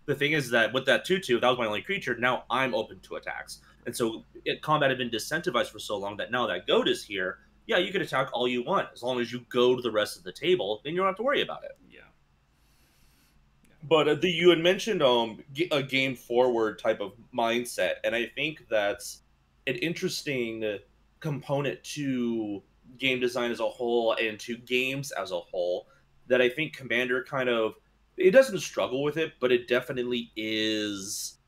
The thing is that with that 2/2, that was my only creature, now I'm open to attacks. And so combat had been disincentivized for so long that now that Goad is here, yeah, you can attack all you want. As long as you go to the rest of the table, then you don't have to worry about it. Yeah. But you had mentioned a game forward type of mindset, and I think that's an interesting component to game design as a whole and to games as a whole that I think Commander kind of, it doesn't struggle with it, but it definitely is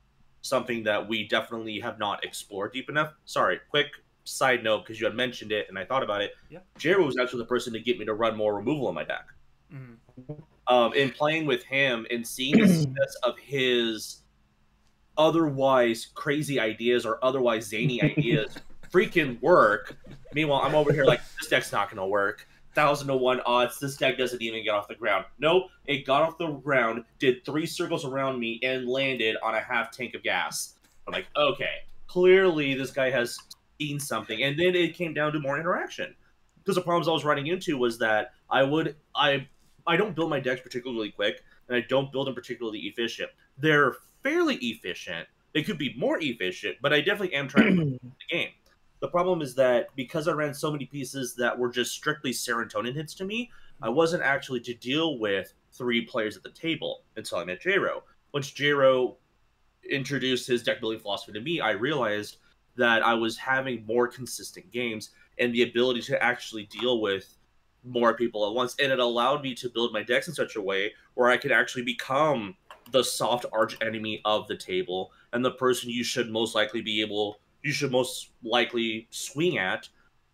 something that we definitely have not explored deep enough. Sorry, quick side note, because you had mentioned it and I thought about it. Yeah. Jared was actually the person to get me to run more removal in my deck. Mm-hmm. In playing with him and seeing the success of his otherwise crazy ideas or otherwise zany ideas freaking work. Meanwhile, I'm over here like, this deck's not going to work. 1,000-to-1 odds. This deck doesn't even get off the ground. Nope, it got off the ground, did 3 circles around me, and landed on a half tank of gas. I'm like, okay, clearly this guy has seen something. And then it came down to more interaction. Because the problems I was running into was that I don't build my decks particularly quick, and I don't build them particularly efficient. They're fairly efficient, It could be more efficient, but I definitely am trying to play the game. The problem is that because I ran so many pieces that were just strictly serotonin hits to me, I wasn't actually to deal with 3 players at the table until I met J-Ro. Once J-Ro introduced his deck building philosophy to me, I realized that I was having more consistent games and the ability to actually deal with more people at once. And it allowed me to build my decks in such a way where I could actually become the soft arch enemy of the table and the person you should most likely swing at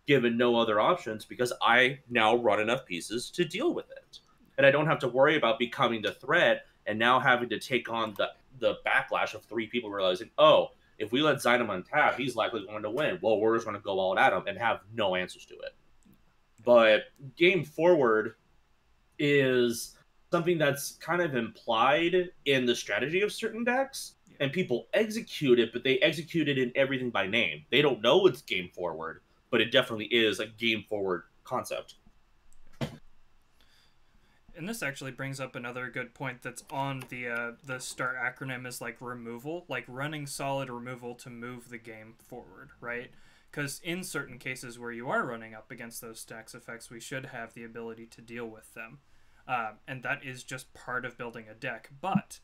given no other options, because I now run enough pieces to deal with it. And I don't have to worry about becoming the threat and now having to take on the backlash of 3 people realizing, oh, if we let Xynam untap, he's likely going to win. Well, we're just going to go all at him and have no answers to it. But game forward is something that's kind of implied in the strategy of certain decks, and people execute it, but they execute it in everything by name. They don't know it's game forward, but it definitely is a game forward concept. And this actually brings up another good point that's on the START acronym, is like removal, like running solid removal to move the game forward, right? Because in certain cases where you are running up against those stacks effects, we should have the ability to deal with them. And that is just part of building a deck. But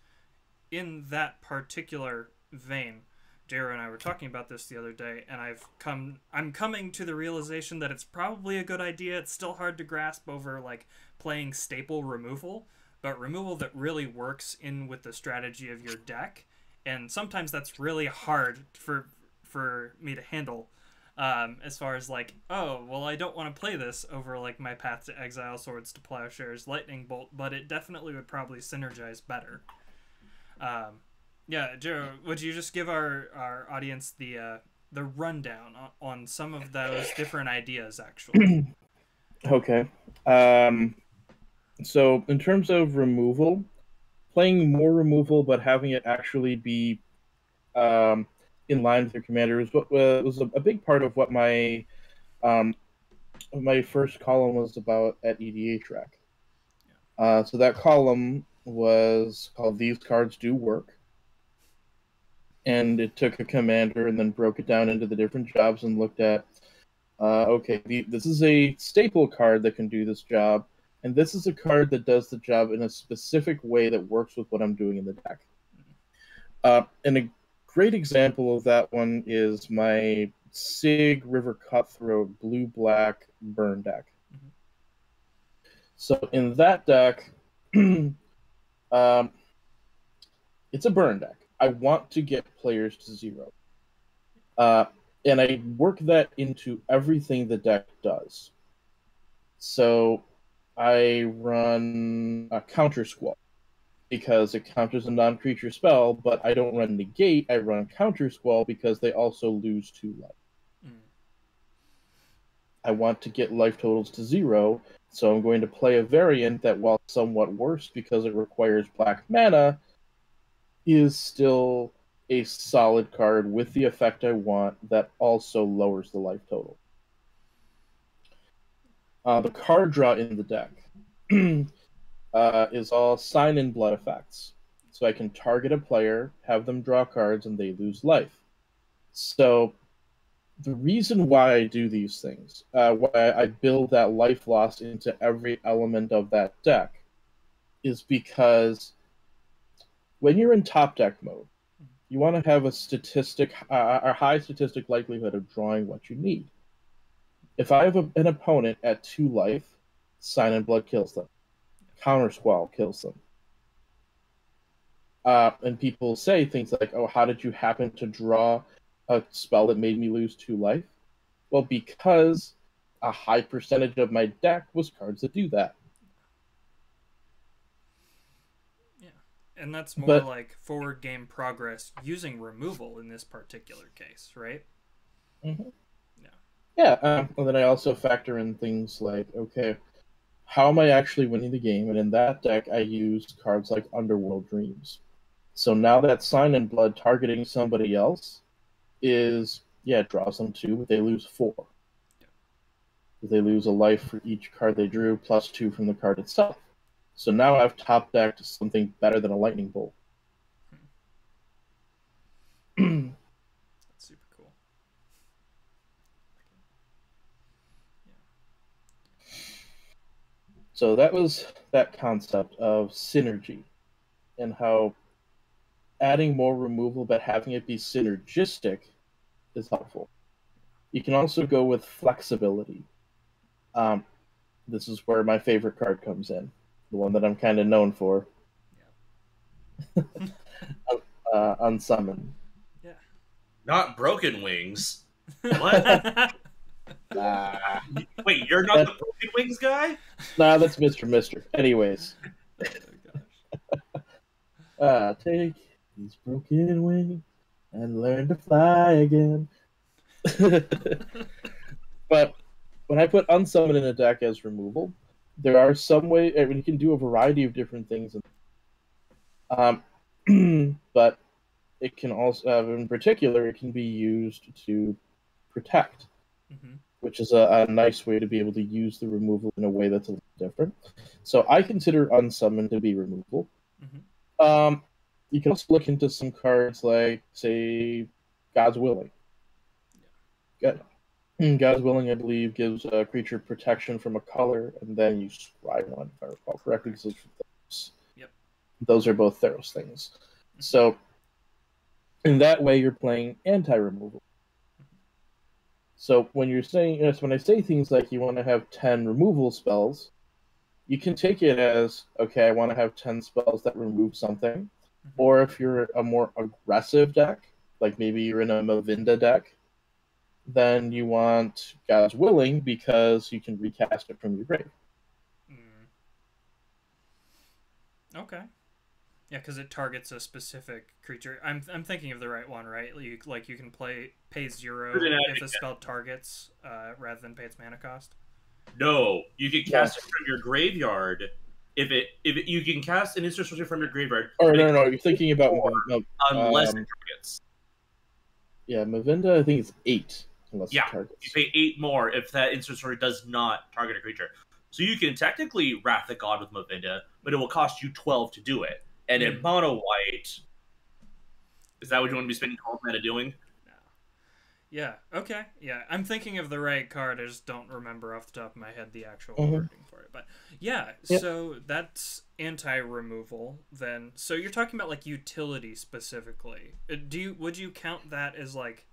in that particular vein, Jara and I were talking about this the other day, and I'm coming to the realization that it's probably a good idea. It's still hard to grasp over like playing staple removal, but removal that really works in with the strategy of your deck. And sometimes that's really hard for me to handle. As far as like, oh, well, I don't want to play this over like my Path to Exile, Swords to Plowshares, Lightning Bolt, but it definitely would probably synergize better. Yeah, Jero, would you just give our audience the rundown on some of those different ideas, actually? Okay. So in terms of removal, playing more removal but having it actually be in line with your commander was what was a big part of what my first column was about at EDH Rec. So that column was called "These Cards Do Work," and it took a commander and then broke it down into the different jobs and looked at, okay, this is a staple card that can do this job, and this is a card that does the job in a specific way that works with what I'm doing in the deck. And a great example of that one is my Sig River Cutthroat blue-black burn deck. Mm-hmm. So in that deck, it's a burn deck. I want to get players to 0. And I work that into everything the deck does. So I run a Counter Squall because it counters a non-creature spell, but I don't run Negate, I run Counter Squall because they also lose 2 life. I want to get life totals to 0, so I'm going to play a variant that, while somewhat worse because it requires black mana, is still a solid card with the effect I want that also lowers the life total. The card draw in the deck is all Sign in Blood effects. So I can target a player, have them draw cards, and they lose life. So the reason why I do these things, why I build that life loss into every element of that deck, is because when you're in top deck mode, you want to have a high statistic likelihood of drawing what you need. If I have an opponent at 2 life, Sign in Blood kills them. Counter Squall kills them. And people say things like, oh, how did you happen to draw a spell that made me lose 2 life? Well, because a high percentage of my deck was cards that do that. Yeah, and that's more like forward game progress using removal in this particular case, right? Mm-hmm. Yeah, and then I also factor in things like, okay, how am I actually winning the game? And in that deck, I used cards like Underworld Dreams. So now that Sign in Blood targeting somebody else is, yeah, it draws them 2, but they lose 4. Yeah. They lose a life for each card they drew, plus 2 from the card itself. So now I've top decked something better than a Lightning Bolt. So that was that concept of synergy and how adding more removal but having it be synergistic is helpful. You can also go with flexibility. Um, this is where my favorite card comes in, the one that I'm kind of known for. Unsummon. Yeah. Not Broken Wings. What? Wait, you're not the Broken Wings guy? Nah, that's Mr. Mister. Anyways. Oh gosh. Take these broken wings and learn to fly again. But when I put unsummon in a deck as removal, there are some way. I mean, you can do a variety of different things. But it can also, in particular, it can be used to protect, which is a nice way to be able to use the removal in a way that's a little different. So I consider unsummon to be removal. You can also look into some cards like, say, God's Willing. God's Willing, I believe, gives a creature protection from a color, and then you scry one, if I recall correctly. Because those are both Theros things. So, in that way, you're playing anti-removal. So when you're saying, when I say things like you want to have 10 removal spells, you can take it as, okay, I want to have 10 spells that remove something. Or if you're a more aggressive deck, like maybe you're in a Mavinda deck, then you want God's Willing because you can recast it from your grave. Okay. Yeah, because it targets a specific creature. I'm thinking of the right one, right? You can pay 0 if the spell targets rather than pay its mana cost. No, you can cast it from your graveyard. You can cast an instant sorcery from your graveyard. Or no, you're thinking about unless it targets. Yeah, Mavinda, I think it's 8 unless it targets. You pay 8 more if that instant sorcery does not target a creature. So you can technically Wrath the God with Mavinda, but it will cost you 12 to do it. And in mono white, is that what you want to be spending 12 mana doing? No. Yeah. Okay. Yeah, I'm thinking of the right card. I just don't remember off the top of my head the actual wording for it. But yeah, so that's anti-removal then. So you're talking about like utility specifically. Would you count that as like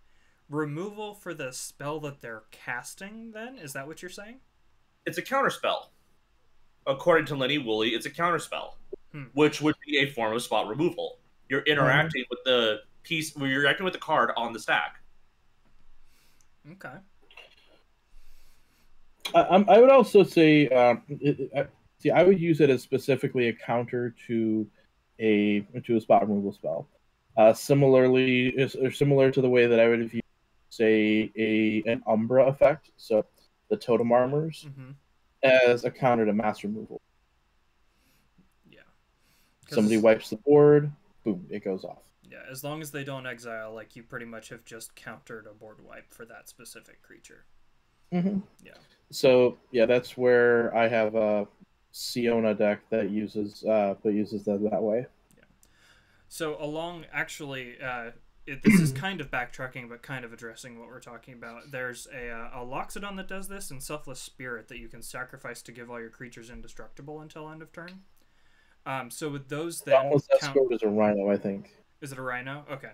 removal for the spell that they're casting? Then is that what you're saying? It's a counterspell. According to Lenny Woolley, it's a counterspell, which would be a form of spot removal. You're interacting with the piece, you're interacting with the card on the stack. Okay. I would also say, I would use it as specifically a counter to a spot removal spell. Similar to the way that I would view, say, an Umbra effect, so the Totem Armors, as a counter to mass removal. Yeah. Somebody wipes the board, boom, it goes off. Yeah, as long as they don't exile, like, you pretty much have just countered a board wipe for that specific creature. Yeah. So yeah, that's where I have a Siona deck that uses that way. Yeah. So this is kind of backtracking, but kind of addressing what we're talking about. There's a Loxodon that does this, and Selfless Spirit that you can sacrifice to give all your creatures indestructible until end of turn. So with those, then Escort is a Rhino, I think. Is it a Rhino? Okay.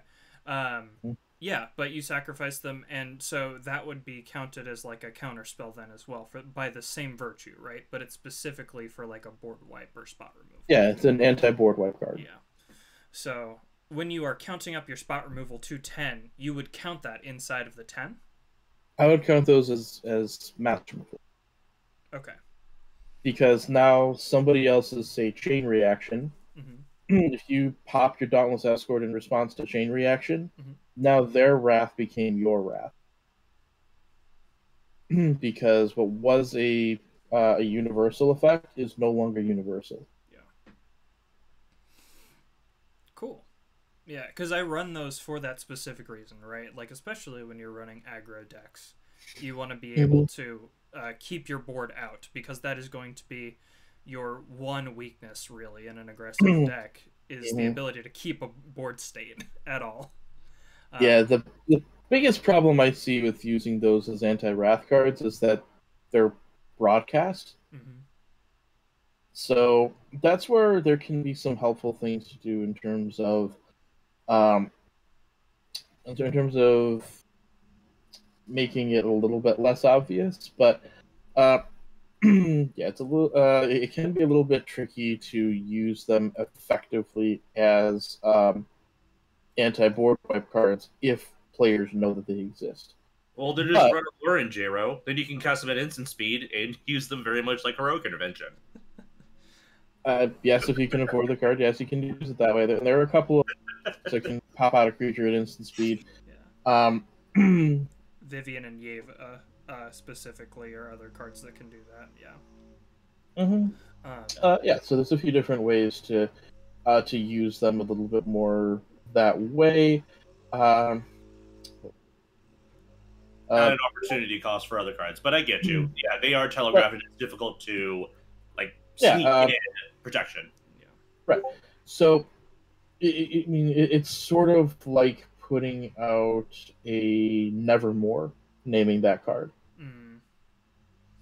Yeah, but you sacrifice them, and so that would be counted as like a counter spell then as well, by the same virtue, right? But it's specifically for like a board wipe or spot removal. Yeah, it's an anti-board wipe card. Yeah. So when you are counting up your spot removal to 10, you would count that inside of the 10? I would count those as mass removal. Okay. Because now somebody else's, say, chain reaction, if you pop your Dauntless Escort in response to chain reaction, now their wrath became your wrath. Because what was a universal effect is no longer universal. Yeah. Cool. Yeah, because I run those for that specific reason, right? Like, especially when you're running aggro decks. You want to be able to keep your board out, because that is going to be your one weakness, really, in an aggressive deck, is the ability to keep a board state at all. Yeah, the biggest problem I see with using those as anti-wrath cards is that they're broadcast. So that's where there can be some helpful things to do um, in terms of making it a little bit less obvious. But uh, yeah, it's a little. It can be a little bit tricky to use them effectively as anti-board wipe cards if players know that they exist. Well, they're just But run a lure in J-Ro. Then you can cast them at instant speed and use them very much like heroic intervention. yes, if you can afford the card, yes, you can use it that way. There are a couple of that can pop out a creature at instant speed. Yeah. Um, Vivian and Yave specifically are other cards that can do that. Yeah. mhm. Um, Yeah, so there's a few different ways to use them a little bit more that way. Um, At uh, an opportunity cost for other cards, but I get you. Yeah, they are right, telegraphed. It's difficult to like yeah, sneak in protection. yeah. right. So, I mean, it's sort of like putting out a Nevermore, naming that card. Mm.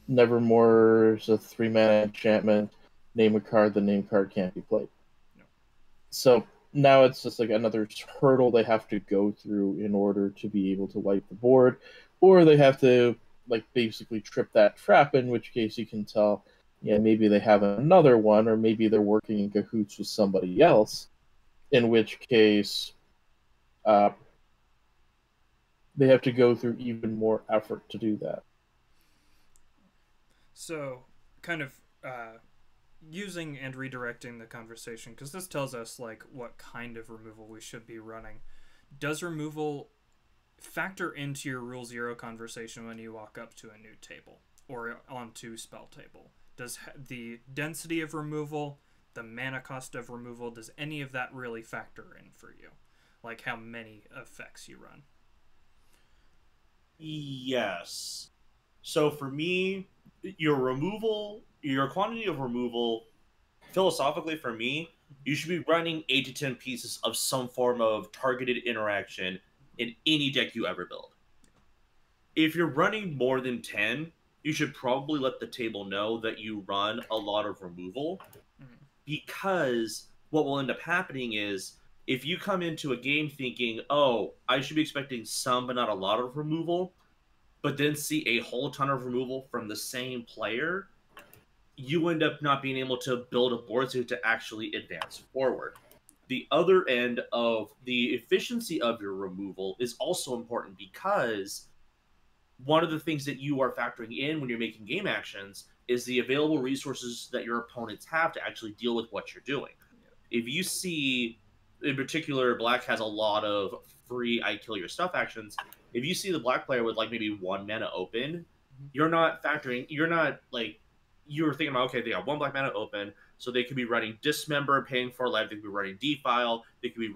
Nevermore is a 3-mana enchantment. Name a card, the name card can't be played. No. So now it's just like another hurdle they have to go through in order to be able to wipe the board, or they have to like basically trip that trap, in which case you can tell, yeah, maybe they have another one, or maybe they're working in cahoots with somebody else, in which case uh, they have to go through even more effort to do that. So, kind of using and redirecting the conversation, because this tells us like what kind of removal we should be running. Does removal factor into your Rule Zero conversation when you walk up to a new table or onto spell table? Does the density of removal, the mana cost of removal, does any of that really factor in for you? Like how many effects you run? Yes. So for me, your quantity of removal, philosophically for me, you should be running 8 to 10 pieces of some form of targeted interaction in any deck you ever build. If you're running more than 10, you should probably let the table know that you run a lot of removal, because what will end up happening is if you come into a game thinking, oh, I should be expecting some but not a lot of removal, but then see a whole ton of removal from the same player, you end up not being able to build a board to actually advance forward. The other end of the efficiency of your removal is also important, because one of the things that you are factoring in when you're making game actions is the available resources that your opponents have to actually deal with what you're doing. If you see, in particular, Black has a lot of free I kill your stuff actions. If you see the Black player with like maybe 1 mana open, you're not you're thinking about, okay, they got 1 black mana open, so they could be running Dismember, paying for life. They could be running Defile. They could be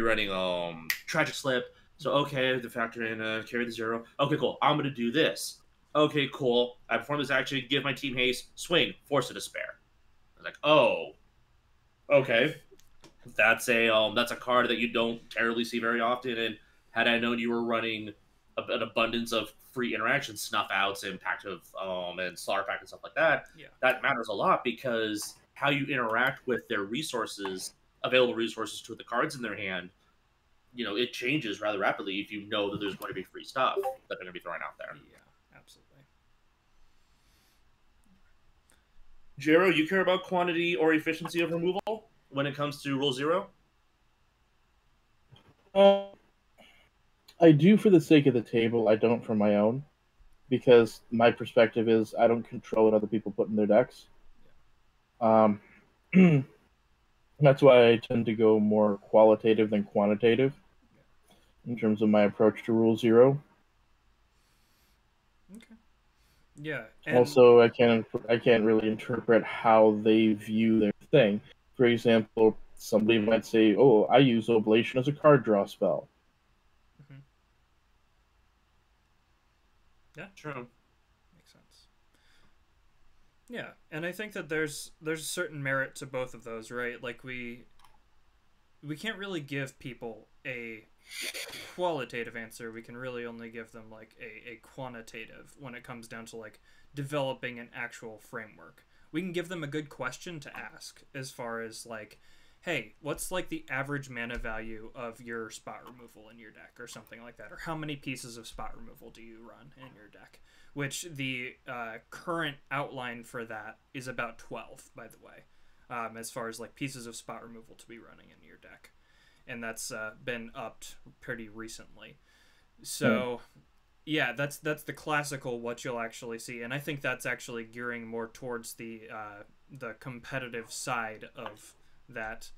running Tragic Slip. So okay, the factor in carry the 0. Okay, cool. I'm gonna do this. Okay, cool. I perform this action, give my team haste, swing, Force of Despair. I was like, oh, okay. That's a card that you don't terribly see very often. And had I known you were running an abundance of free interactions, snuff outs, and pact of and slaughter pact and stuff like that, Yeah. that matters a lot, because how you interact with their available resources to the cards in their hand, it changes rather rapidly if you know that there's going to be free stuff that they're going to be throwing out there. Yeah, absolutely. Jero, you care about quantity or efficiency of removal when it comes to Rule Zero? I do for the sake of the table. I don't for my own, because my perspective is I don't control what other people put in their decks. That's why I tend to go more qualitative than quantitative in terms of my approach to Rule Zero. Okay. Yeah. And Also, I can't really interpret how they view their thing. For example, somebody might say, "Oh, I use Oblation as a card draw spell." Mhm. Yeah, True. makes sense. Yeah, and I think that there's a certain merit to both of those, right? Like we can't really give people a qualitative answer. We can really only give them like a quantitative when it comes down to like developing an actual framework. we can give them a good question to ask as far as like, hey, what's like the average mana value of your spot removal in your deck or something like that, or how many pieces of spot removal do you run in your deck, which the current outline for that is about 12, by the way, as far as like pieces of spot removal to be running in your deck, and that's been upped pretty recently. So yeah, that's the classical what you'll actually see, and I think that's actually gearing more towards the competitive side of that,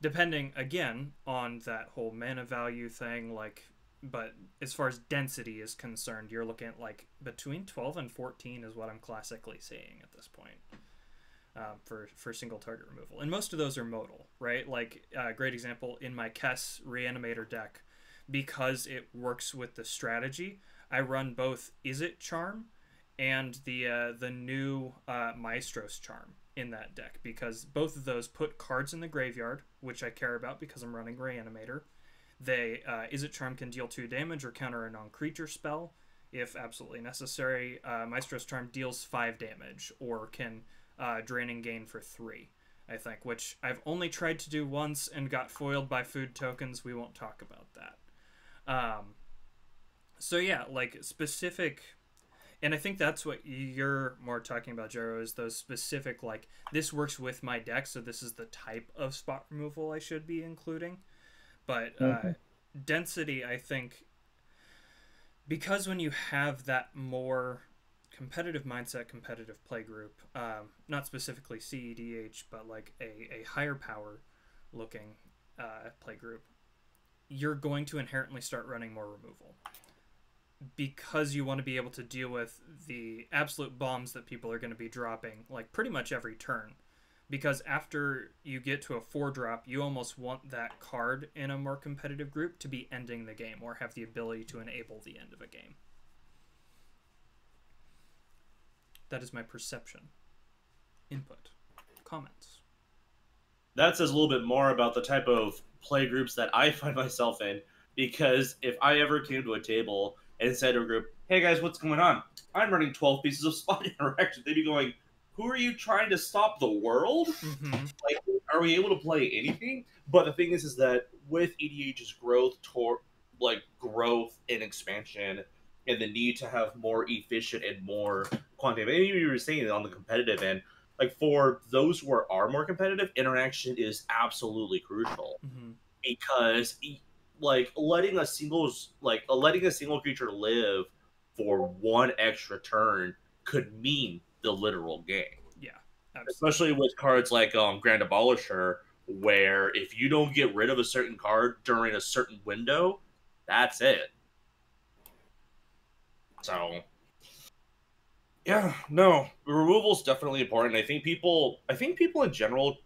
depending again on that whole mana value thing. Like, but as far as density is concerned, you're looking at like between 12 and 14 is what I'm classically seeing at this point. For single target removal, and most of those are modal, right? Like great example in my Kess Reanimator deck, because it works with the strategy. I run both Is It Charm and the new Maestro's Charm in that deck, because both of those put cards in the graveyard, which I care about because I'm running Reanimator. They Is It Charm can deal 2 damage or counter a non-creature spell if absolutely necessary. Maestro's Charm deals 5 damage or can drain and gain for 3, I think, which I've only tried to do once and got foiled by food tokens. We won't talk about that. So yeah, like specific, and I think that's what you're more talking about, Jero, is those specific, like, this works with my deck, so this is the type of spot removal I should be including. But density, I think, because when you have that more competitive mindset, competitive play group, not specifically CEDH, but like a higher power looking play group, you're going to inherently start running more removal, because you want to be able to deal with the absolute bombs that people are going to be dropping like pretty much every turn. Because after you get to a 4-drop, you almost want that card in a more competitive group to be ending the game or have the ability to enable the end of a game. That is my perception. Input. Comments. That says a little bit more about the type of play groups that I find myself in, because if I ever came to a table and said to a group, hey guys, what's going on? I'm running 12 pieces of spot interaction. They'd be going, who are you trying to stop, the world? Like, are we able to play anything? But the thing is that with EDH's growth and expansion, and the need to have more efficient and more quantitative, and you were saying on the competitive end, like for those who are more competitive, interaction is absolutely crucial, because like letting a single creature live for 1 extra turn could mean the literal game. Yeah, absolutely. Especially with cards like Grand Abolisher, where if you don't get rid of a certain card during a certain window, that's it. So yeah, no, removal is definitely important. I think people in general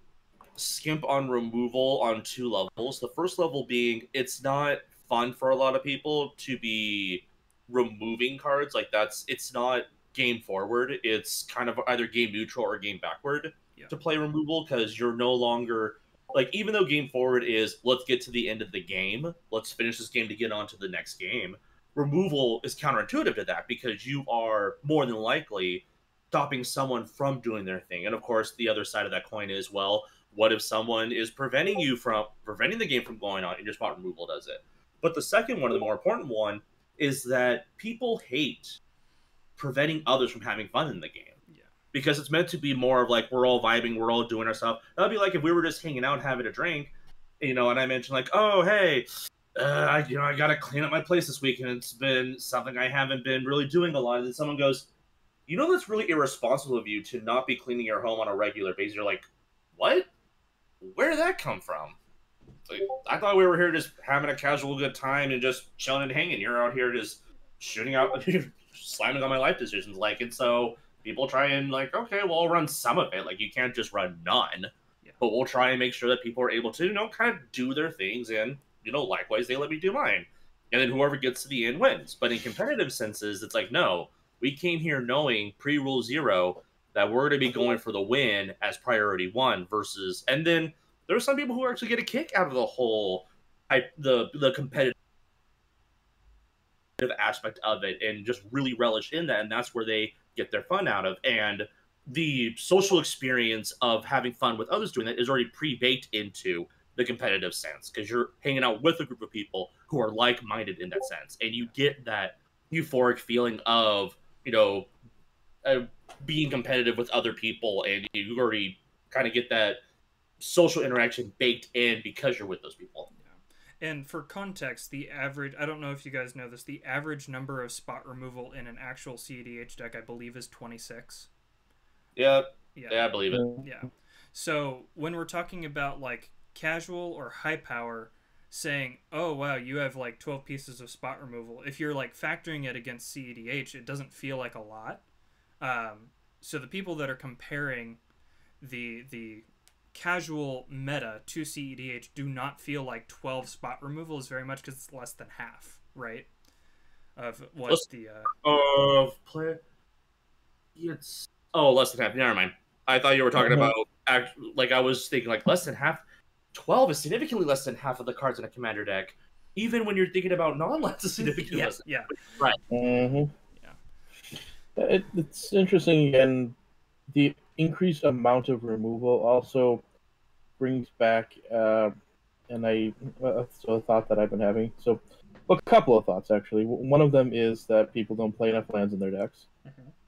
skimp on removal on 2 levels. The first level being, it's not fun for a lot of people to be removing cards. Like, it's not game forward. It's kind of either game neutral or game backward to play removal, because you're no longer, like, even though game forward is, let's get to the end of the game, let's finish this game to get on to the next game, removal is counterintuitive to that, because you are more than likely stopping someone from doing their thing. And of course, the other side of that coin is, well, what if someone is preventing the game from going on and your spot removal does it? But the second one, the more important one, is that people hate preventing others from having fun in the game. Yeah. Because it's meant to be more of like, we're all vibing, we're all doing our stuff. That would be like if we were just hanging out having a drink, and I mentioned like, oh, hey, I gotta clean up my place this week, and it's been something I haven't been really doing a lot. And then someone goes, that's really irresponsible of you to not be cleaning your home on a regular basis. You're like, what? Where did that come from? Like, I thought we were here just having a casual good time and just chilling and hanging. You're out here just shooting out, slamming on my life decisions. Like, and so people try and like, okay, well, I'll run some of it. Like, you can't just run none. Yeah. But we'll try and make sure that people are able to, kind of do their things, and, likewise, they let me do mine. And then whoever gets to the end wins. But in competitive senses, it's like, no, we came here knowing pre-rule 0 that we're going to be going for the win as priority 1 versus, and then there are some people who actually get a kick out of the whole, the competitive aspect of it and just really relish in that, and that's where they get their fun out of. And the social experience of having fun with others doing that is already pre-baked into the competitive sense, because you're hanging out with a group of people who are like-minded in that sense, and you get that euphoric feeling of, you know, uh, being competitive with other people, and you already kind of get that social interaction baked in because you're with those people. And for context, the average, I don't know if you guys know this, the average number of spot removal in an actual CEDH deck, I believe, is 26. Yeah, Yeah, I believe it. yeah. So when we're talking about like casual or high power, saying, oh wow, you have like 12 pieces of spot removal, if you're like factoring it against CEDH, it doesn't feel like a lot. So the people that are comparing the casual meta to CEDH do not feel like 12 spot removal is very much, because it's less than half, right? Of what the Of player. It's less than half. Never mind. I thought you were talking about like, I was thinking like less than half. 12 is significantly less than half of the cards in a commander deck, even when you're thinking about non-lands. Is significantly less. Yeah. Right. Mm-hmm. Yeah. It's interesting, and the increased amount of removal also brings back, and so a thought that I've been having. So, a couple of thoughts actually. One of them is that people don't play enough lands in their decks.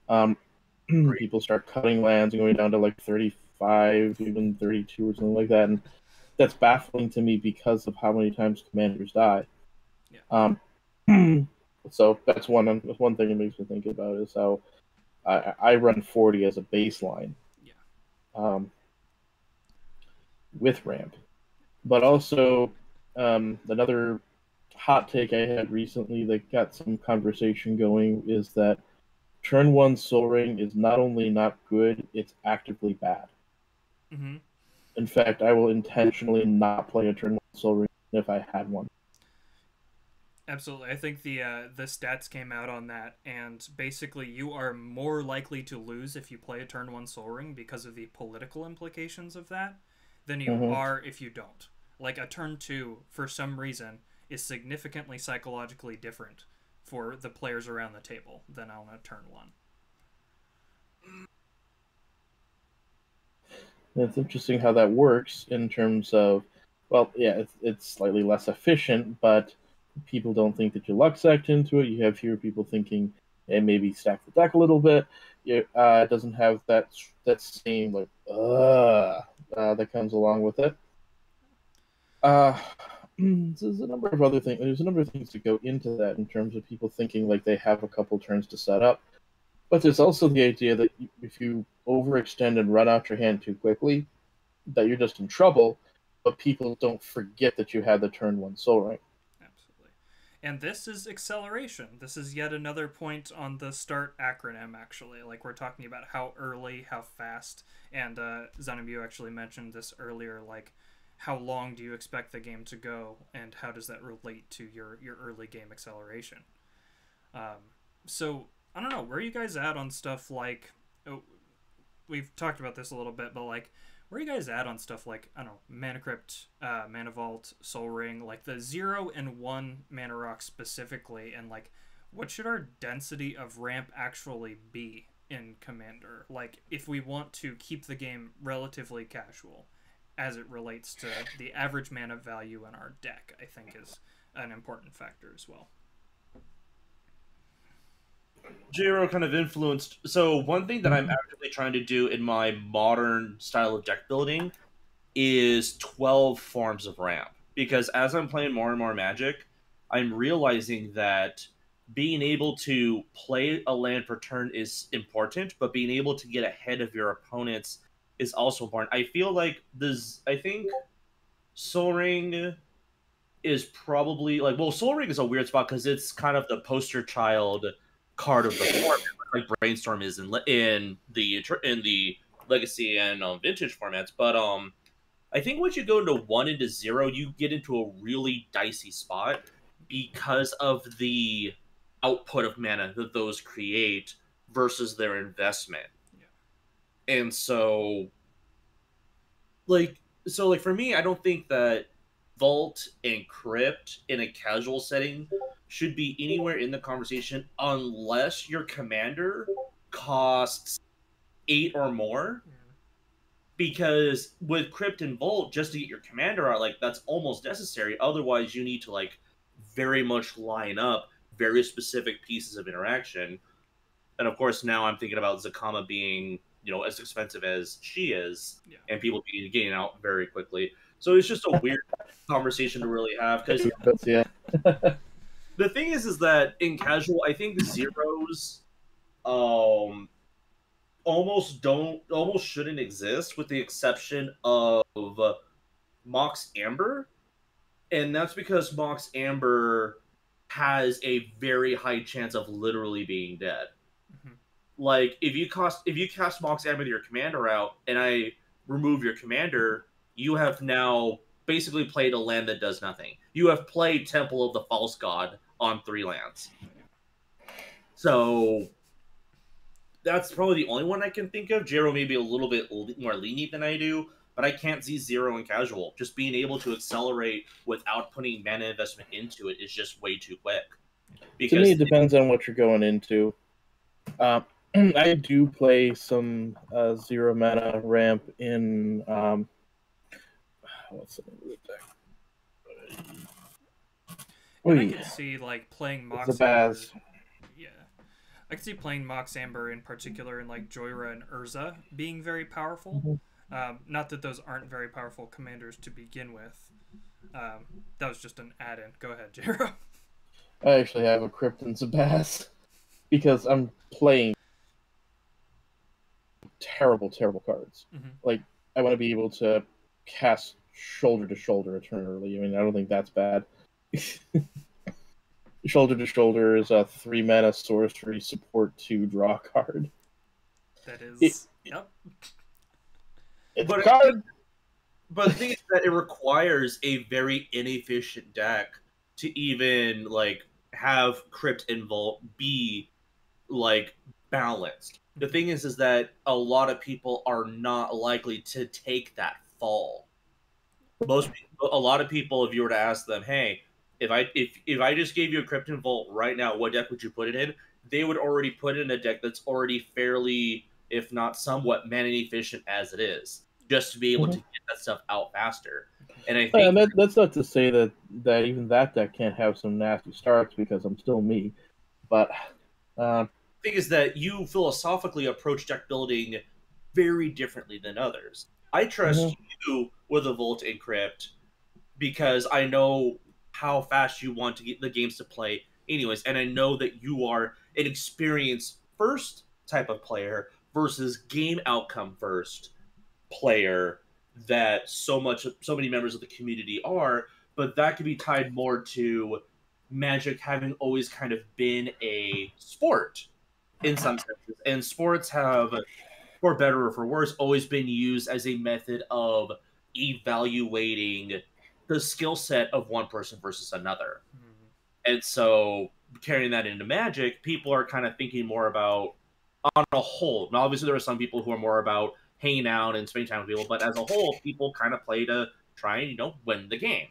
Um, people start cutting lands and going down to like 35, even 32 or something like that, and that's baffling to me because of how many times commanders die. Yeah. So that's one thing it makes me think about is how I run 40 as a baseline. Yeah. With ramp, but also another hot take I had recently that got some conversation going is that turn one Soul Ring is not only not good, it's actively bad. Mm-hmm. In fact, I will intentionally not play a turn one Soul Ring if I had one. Absolutely. I think the stats came out on that, and basically you are more likely to lose if you play a turn one Soul Ring because of the political implications of that than you are if you don't. Like a turn two, for some reason, is significantly psychologically different for the players around the table than on a turn one. It's interesting how that works in terms of, well, yeah, it's slightly less efficient, but people don't think that you luck sect into it. You have fewer people thinking, and maybe stack the deck a little bit. It doesn't have that same like that comes along with it. There's a number of other things. There's a number of things to go into that in terms of people thinking like they have a couple turns to set up. But there's also the idea that if you overextend and run out your hand too quickly, that you're just in trouble. But people don't forget that you had the turn one Soul Ring. Absolutely. And this is acceleration. This is yet another point on the START acronym, actually. Like, we're talking about how early, how fast, and Xynam, you actually mentioned this earlier, like, how long do you expect the game to go, and how does that relate to your early game acceleration? So, I don't know, where are you guys at on stuff like... Oh, we've talked about this a little bit, but, like, where are you guys at on stuff like, I don't know, Mana Crypt, Mana Vault, Soul Ring, like the 0 and 1 Mana Rock specifically, and like, what should our density of ramp actually be in Commander? Like, if we want to keep the game relatively casual as it relates to the average mana value in our deck, I think is an important factor as well. J-Ro kind of influenced. So one thing that I'm actively trying to do in my modern style of deck building is 12 forms of ramp. Because as I'm playing more and more Magic, I'm realizing that being able to play a land per turn is important, but being able to get ahead of your opponents is also important. I feel like I think Soul Ring is probably like, well, Soul Ring is a weird spot because it's kind of the poster child card of the format, like Brainstorm is in the Legacy and Vintage formats. But I think once you go into 1 into 0, you get into a really dicey spot because of the output of mana that those create versus their investment. Yeah. And so for me, I don't think that Vault and Crypt in a casual setting should be anywhere in the conversation unless your commander costs 8 or more. Because with Crypt and Volt, just to get your commander out, like, that's almost necessary. Otherwise, you need to, like, very much line up very specific pieces of interaction. And of course, now I'm thinking about Zakama being, as expensive as she is, and people getting out very quickly. So it's just a weird conversation to really have, because Yeah. the thing is that in casual, I think zeros almost shouldn't exist, with the exception of Mox Amber, and that's because Mox Amber has a very high chance of literally being dead. Mm-hmm. Like, if you cast Mox Amber with your commander out, and I remove your commander, you have now basically played a land that does nothing. You have played Temple of the False God on 3 lands. So that's probably the only one I can think of. Jero may be a little bit more lenient than I do, but I can't see zero in casual. Just being able to accelerate without putting mana investment into it is just way too quick. To me, it depends on what you're going into. I do play some 0 mana ramp in what's the name of the deck? And I could see like playing Mox Amber. Yeah, I could see playing Mox Amber in particular, and like Joyra and Urza being very powerful. Not that those aren't very powerful commanders to begin with. That was just an add-in. Go ahead, Jero. I actually have a Crypt and Zabaz because I'm playing terrible cards. Mm-hmm. Like, I want to be able to cast Shoulder to Shoulder a turn early. I mean, I don't think that's bad. Shoulder to Shoulder is a 3 mana sorcery support 2 draw card. That is yep. It's a card. But the thing is that it requires a very inefficient deck to even like have Crypt and Volt be like balanced. The thing is that a lot of people are not likely to take that fall. A lot of people, if you were to ask them, hey, if I just gave you a Crypt and Volt right now, what deck would you put it in? They would already put it in a deck that's already fairly, if not somewhat, mana efficient as it is, just to be able to get that stuff out faster. And I think that's not to say that even that deck can't have some nasty starts, because I'm still me. But the thing is that you philosophically approach deck building very differently than others. I trust you with a Volt and Crypt because I know how fast you want to get the games to play anyways, and I know that you are an experience first type of player versus game outcome first player that so many members of the community are, but that could be tied more to Magic having always kind of been a sport in some senses, and sports have, for better or for worse, always been used as a method of evaluating the skill set of one person versus another. And so carrying that into Magic, people are kind of thinking more about, on a whole, now obviously there are some people who are more about hanging out and spending time with people, but as a whole, people kind of play to try and, win the game.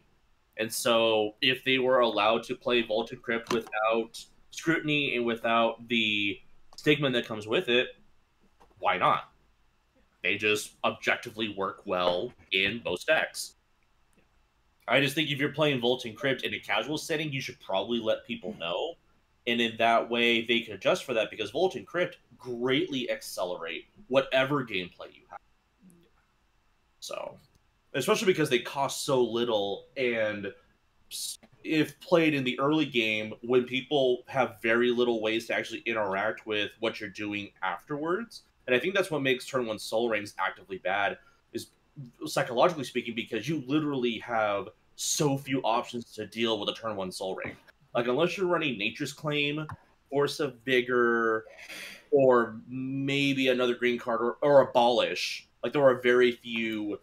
And so if they were allowed to play Vault and Crypt without scrutiny and without the stigma that comes with it, why not? They just objectively work well in most decks. I just think if you're playing Vault and Crypt in a casual setting, you should probably let people know. And in that way, they can adjust for that, because Vault and Crypt greatly accelerate whatever gameplay you have. So, especially because they cost so little, and if played in the early game, when people have very little ways to actually interact with what you're doing afterwards, and I think that's what makes Turn 1 Soul Rings actively bad, is psychologically speaking, because you literally have so few options to deal with a Turn 1 Soul Ring. Like, unless you're running Nature's Claim, Force of Vigor, or maybe another green card, or Abolish, like, there are very few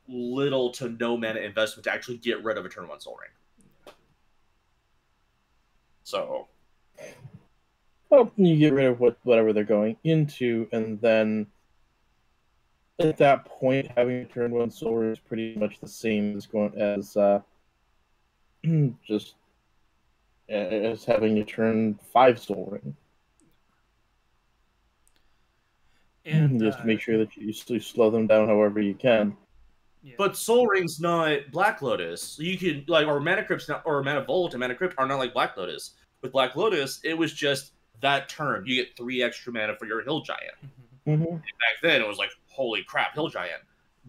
little to no mana investment to actually get rid of a Turn 1 Soul Ring. So, well, you get rid of whatever they're going into, and then at that point, having a turn 1 soul ring is pretty much the same as just as having a turn 5 soul ring. And Just make sure that you slow them down however you can. yeah. But Soul Ring's not Black Lotus. You can like, or Mana Crypt's not, or Mana Volt and Mana Crypt are not like Black Lotus. With Black Lotus, it was just that turn. You get 3 extra mana for your Hill Giant. Back then, it was like, holy crap, Hill Giant.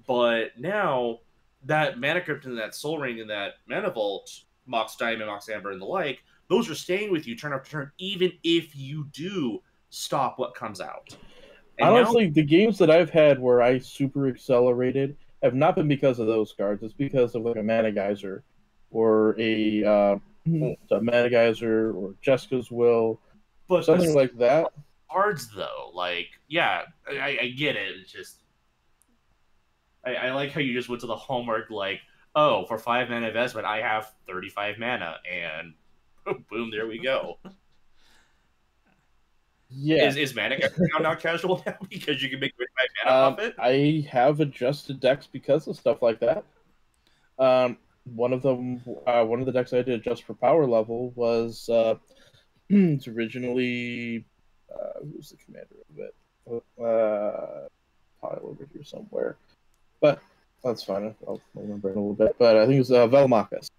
But now, that Mana Crypt and that Soul Ring and that Mana Vault, Mox Diamond, Mox Amber, and the like, those are staying with you turn after turn, even if you do stop what comes out. And honestly, now, the games that I've had where I super accelerated have not been because of those cards. It's because of like a Mana Geyser or a Mana Geyser or Jessica's Will, but something like that. cards though, like, yeah, I get it. It's just I like how you just went to the homework, like, oh, for 5 mana investment, I have 35 mana, and boom, there we go. Yeah. Is Mana now not casual now because you can make 35 mana off it? I have adjusted decks because of stuff like that. One of the decks I did just for power level was it's originally who's the commander of it? Pile over here somewhere, but that's fine. I'll remember in a little bit. But I think it was Velomachus,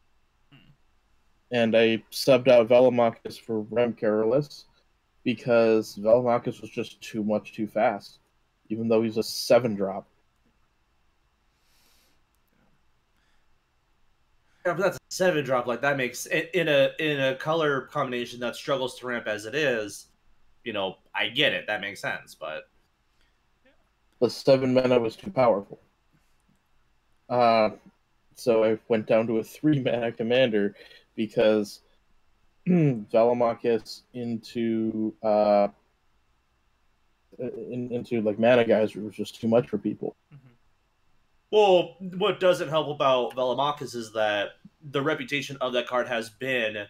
and I subbed out Velomachus for Rem Carolus because Velomachus was just too much too fast, even though he's a 7-drop. Yeah, but that's a 7-drop. Like, that makes in a color combination that struggles to ramp as it is. You know, I get it. That makes sense, but The 7 mana was too powerful. So I went down to a 3 mana commander because Velomachus into like Mana Geyser was just too much for people. well, what doesn't help about Velomachus is that the reputation of that card has been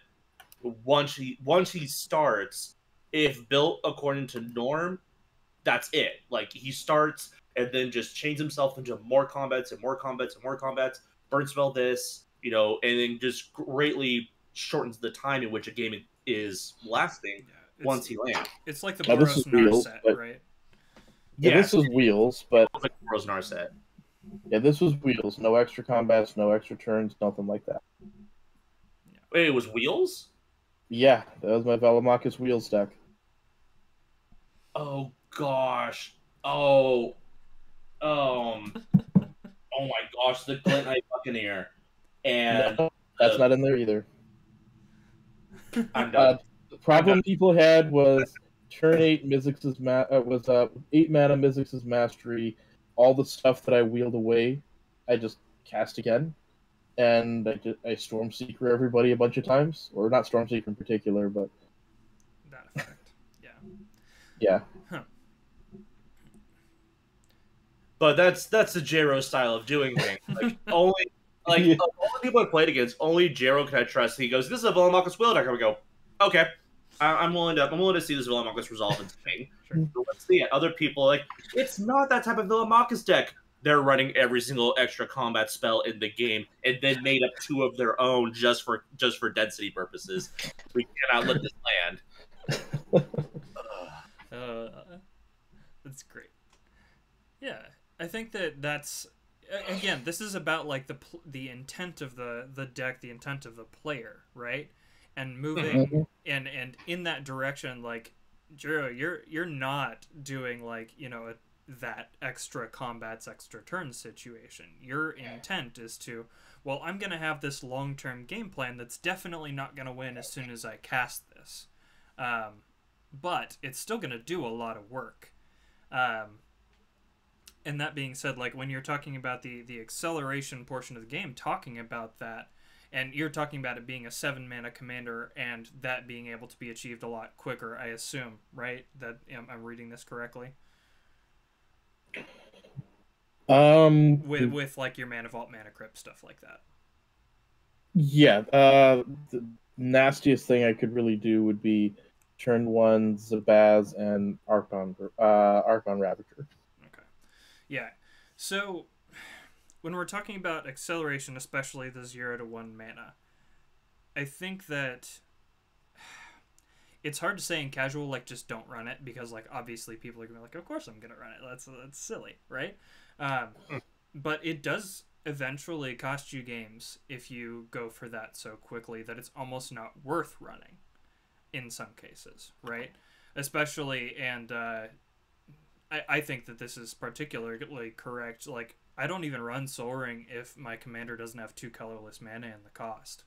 once he starts, if built according to norm, that's it. Like, he starts and then just chains himself into more combats and more combats and more combats, burn spell this, you know, and then just greatly shortens the time in which a game is lasting once he lands. It's like the Now, this is Boros Wheels, set, but- right? Yeah, this was Wheels, but like Rosnar set. yeah, this was Wheels. No extra combats, no extra turns, nothing like that. Wait, it was Wheels? Yeah, that was my Velomachus Wheels deck. Oh gosh. Oh my gosh, the Glint Knight Buccaneer. And No, that's not in there either. I'm done. The problem people had was turn 8 Mizzix's 8 mana Mizzix's Mastery. All the stuff that I wheeled away, I just cast again, and I Stormseeker everybody a bunch of times, or not Stormseeker in particular, but That effect. Yeah. yeah. Huh. But that's the Jero style of doing things. Like, only like Yeah. of all the people I played against, only Jero can I trust. He goes, "This is a Velomachus Will deck." I would go, "Okay, I'm willing to see this Velomachus resolve into thing. Sure. So let's see it." Other people like, it's not that type of Velomachus deck. They're running every single extra combat spell in the game, and then made up 2 of their own just for density purposes. We cannot let this land. That's great. Yeah, I think that's again. This is about like the intent of the deck, the intent of the player, right? And moving and in that direction, like Jiro, you're not doing like, you know, that extra combats, extra turns situation. Your intent is to, well, I'm gonna have this long-term game plan that's definitely not gonna win as soon as I cast this, but it's still gonna do a lot of work. And that being said, like when you're talking about the acceleration portion of the game, talking about that, and you're talking about it being a 7 mana commander and that being able to be achieved a lot quicker, I assume, right? That I'm reading this correctly. With like your Mana Vault, Mana Crypt, stuff like that. Yeah, the nastiest thing I could really do would be turn 1 Zabaz and Archon Ravager. Okay. Yeah. So when we're talking about acceleration, especially the 0 to 1 mana, I think that it's hard to say in casual, like, just don't run it, because, like, obviously people are gonna be like, of course I'm gonna run it. That's silly, right? But it does eventually cost you games if you go for that so quickly that it's almost not worth running in some cases, right? Especially, and I think that this is particularly correct. Like, I don't even run Soul Ring if my commander doesn't have 2 colorless mana in the cost.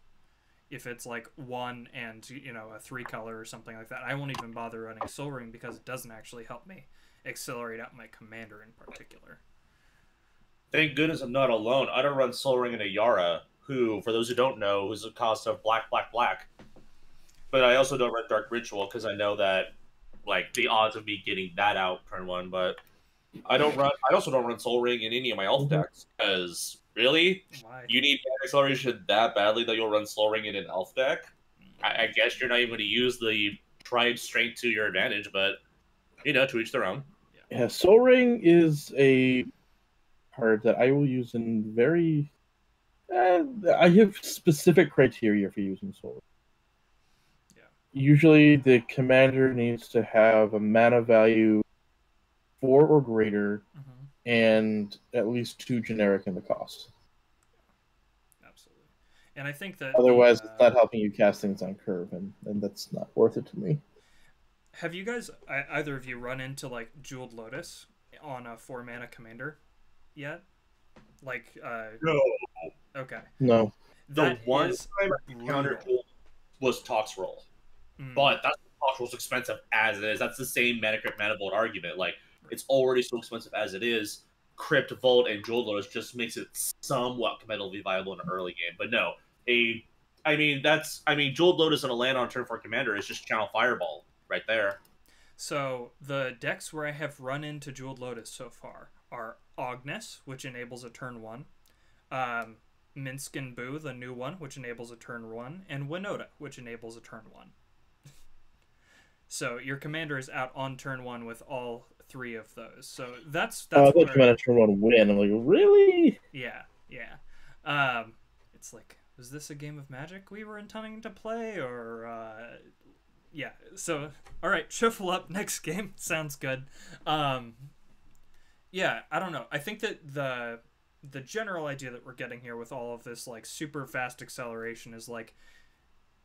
If it's like 1 and, you know, a 3 color or something like that, I won't even bother running Soul Ring because it doesn't actually help me accelerate out my commander in particular. Thank goodness I'm not alone. I don't run Soul Ring and a Yara, who, for those who don't know, is a cost of black, black, black. But I also don't run Dark Ritual because I know that, like, the odds of me getting that out turn 1. But I also don't run Soul Ring in any of my elf decks because really, Why? you need mana acceleration that badly that you'll run Soul Ring in an elf deck. I guess you're not even going to use the Pride Strength to your advantage, but you know, to each their own. Yeah, Soul Ring is a card that I will use in very. I have specific criteria for using Soul Ring. Usually the commander needs to have a mana value 4 or greater, and at least 2 generic in the cost. Absolutely. And I think that otherwise it's not helping you cast things on curve, and that's not worth it to me. Have you guys, either of you, run into like Jeweled Lotus on a 4 mana commander yet? Like, no. Okay. No. The one time I encountered was Tox Roll. But that's Tox Roll's expensive as it is. That's the same Mana Crypt Mana Vault argument. Like, it's already so expensive as it is. Crypt Vault and Jeweled Lotus just makes it somewhat competitively viable in an early game. But no, Jeweled Lotus on a land on turn 4 commander is just Channel Fireball right there. So the decks where I have run into Jeweled Lotus so far are Ognes, which enables a turn 1, Minsk and Boo, the new one, which enables a turn 1, and Winota, which enables a turn 1. So your commander is out on turn 1 with all 3 of those. So that's I thought you meant a turn 1 win. I'm like, really? Yeah. It's like, was this a game of Magic we were intending to play, or yeah. So all right, shuffle up, next game. Sounds good. Yeah, I don't know. I think that the general idea that we're getting here with all of this like super fast acceleration is like,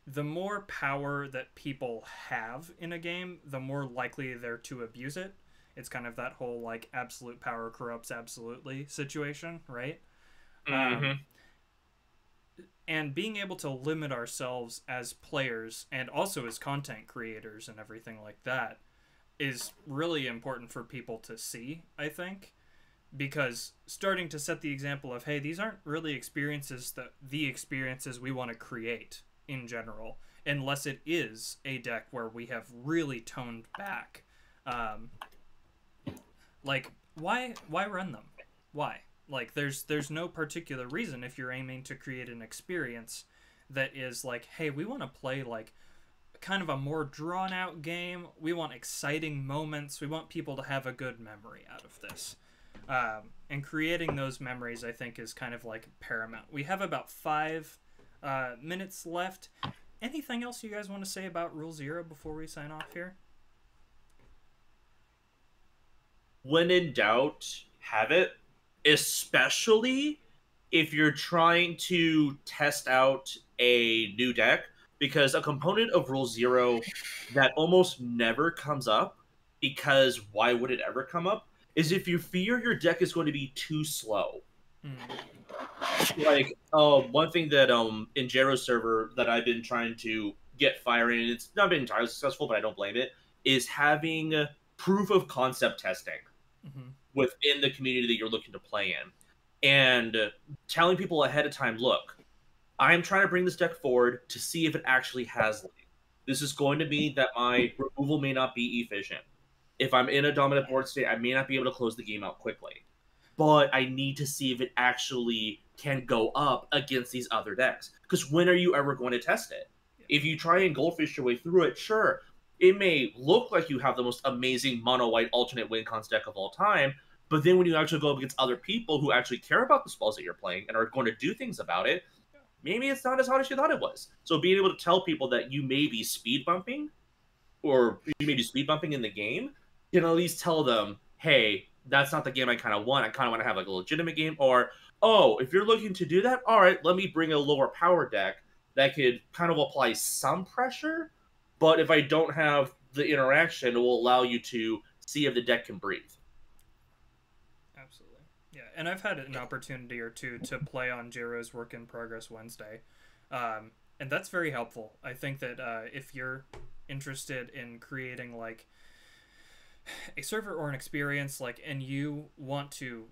the more power that people have in a game, the more likely they're to abuse it. It's kind of that whole like absolute power corrupts absolutely situation, right? And being able to limit ourselves as players and also as content creators and everything like that is really important for people to see, I think. Because starting to set the example of, hey, these aren't really experiences the experiences we want to create in general, unless it is a deck where we have really toned back. Like, why run them? Why? Like, there's no particular reason if you're aiming to create an experience that is like, hey, we want to play like kind of a more drawn out game. We want exciting moments. We want people to have a good memory out of this. And creating those memories, I think, is kind of like paramount. We have about 5 minutes left. Anything else you guys want to say about Rule 0 before we sign off here? When in doubt, have it. Especially if you're trying to test out a new deck, because a component of Rule 0 that almost never comes up, because why would it ever come up, is if you fear your deck is going to be too slow. Like, one thing that in Jero's server that I've been trying to get firing, and it's not been entirely successful, but I don't blame it, is having proof of concept testing within the community that you're looking to play in. And telling people ahead of time, look, I'm trying to bring this deck forward to see if it actually has lane. This is going to mean that my removal may not be efficient. If I'm in a dominant board state, I may not be able to close the game out quickly. But I need to see if it actually can go up against these other decks. Because when are you ever going to test it? If you try and goldfish your way through it, sure, it may look like you have the most amazing mono-white alternate win cons deck of all time, but then when you actually go up against other people who actually care about the spells that you're playing and are going to do things about it, maybe it's not as hot as you thought it was. So being able to tell people that you may be speed bumping or you may do speed bumping in the game, you can at least tell them, hey, that's not the game I kind of want. I kind of want to have like a legitimate game. Or, oh, if you're looking to do that, all right, let me bring a lower power deck that could kind of apply some pressure. But if I don't have the interaction, it will allow you to see if the deck can breathe. Absolutely. Yeah, and I've had an opportunity or two to play on Jiro's Work in Progress Wednesday. And that's very helpful. I think that if you're interested in creating like a server or an experience, like, and you want to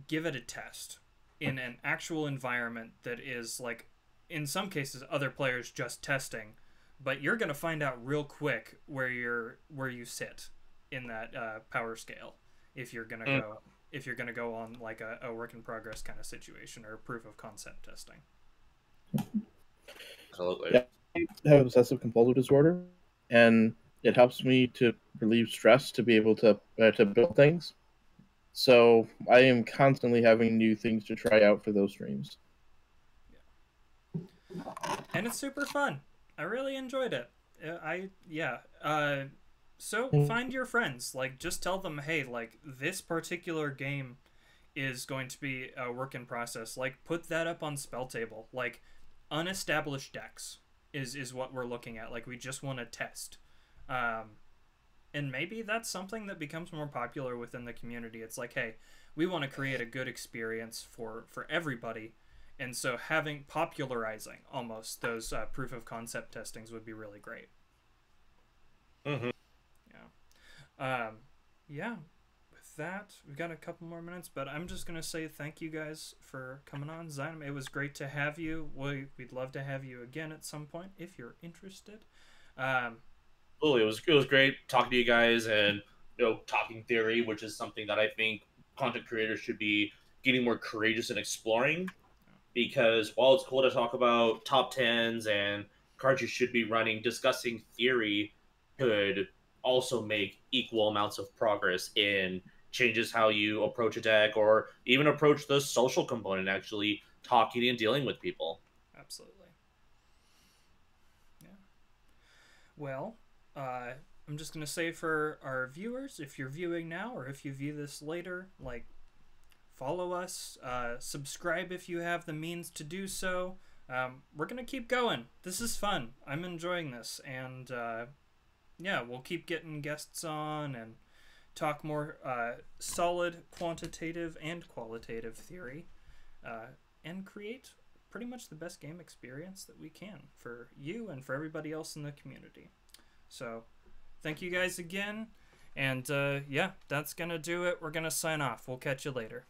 give it a test in an actual environment that is like, in some cases, other players just testing, but you're gonna find out real quick where you sit in that power scale if you're gonna go on like a work in progress kind of situation or proof of concept testing. Absolutely. Yeah, I have obsessive compulsive disorder, and it helps me to relieve stress to be able to build things. So I am constantly having new things to try out for those streams. And it's super fun. I really enjoyed it. So find your friends. Like, just tell them, hey, like, this particular game is going to be a work in process. Like, put that up on Spell Table. Like, unestablished decks is what we're looking at. Like, we just want to test. And maybe that's something that becomes more popular within the community. It's like, hey, we want to create a good experience for everybody. And so popularizing almost those proof of concept testings would be really great. Mm-hmm. Yeah. With that, we've got a couple more minutes, but I'm just going to say thank you guys for coming on. Xynam, it was great to have you. We'd love to have you again at some point if you're interested. It was great talking to you guys and talking theory, which is something that I think content creators should be getting more courageous in exploring. Because while it's cool to talk about top tens and cards you should be running, discussing theory could also make equal amounts of progress in changes how you approach a deck or even approach the social component, actually talking and dealing with people. Absolutely. Yeah. Well, I'm just going to say for our viewers, if you're viewing now or if you view this later, like, follow us, subscribe if you have the means to do so. We're going to keep going. This is fun. I'm enjoying this. And yeah, we'll keep getting guests on and talk more solid quantitative and qualitative theory and create pretty much the best game experience that we can for you and for everybody else in the community. So thank you guys again. And yeah, that's going to do it. We're going to sign off. We'll catch you later.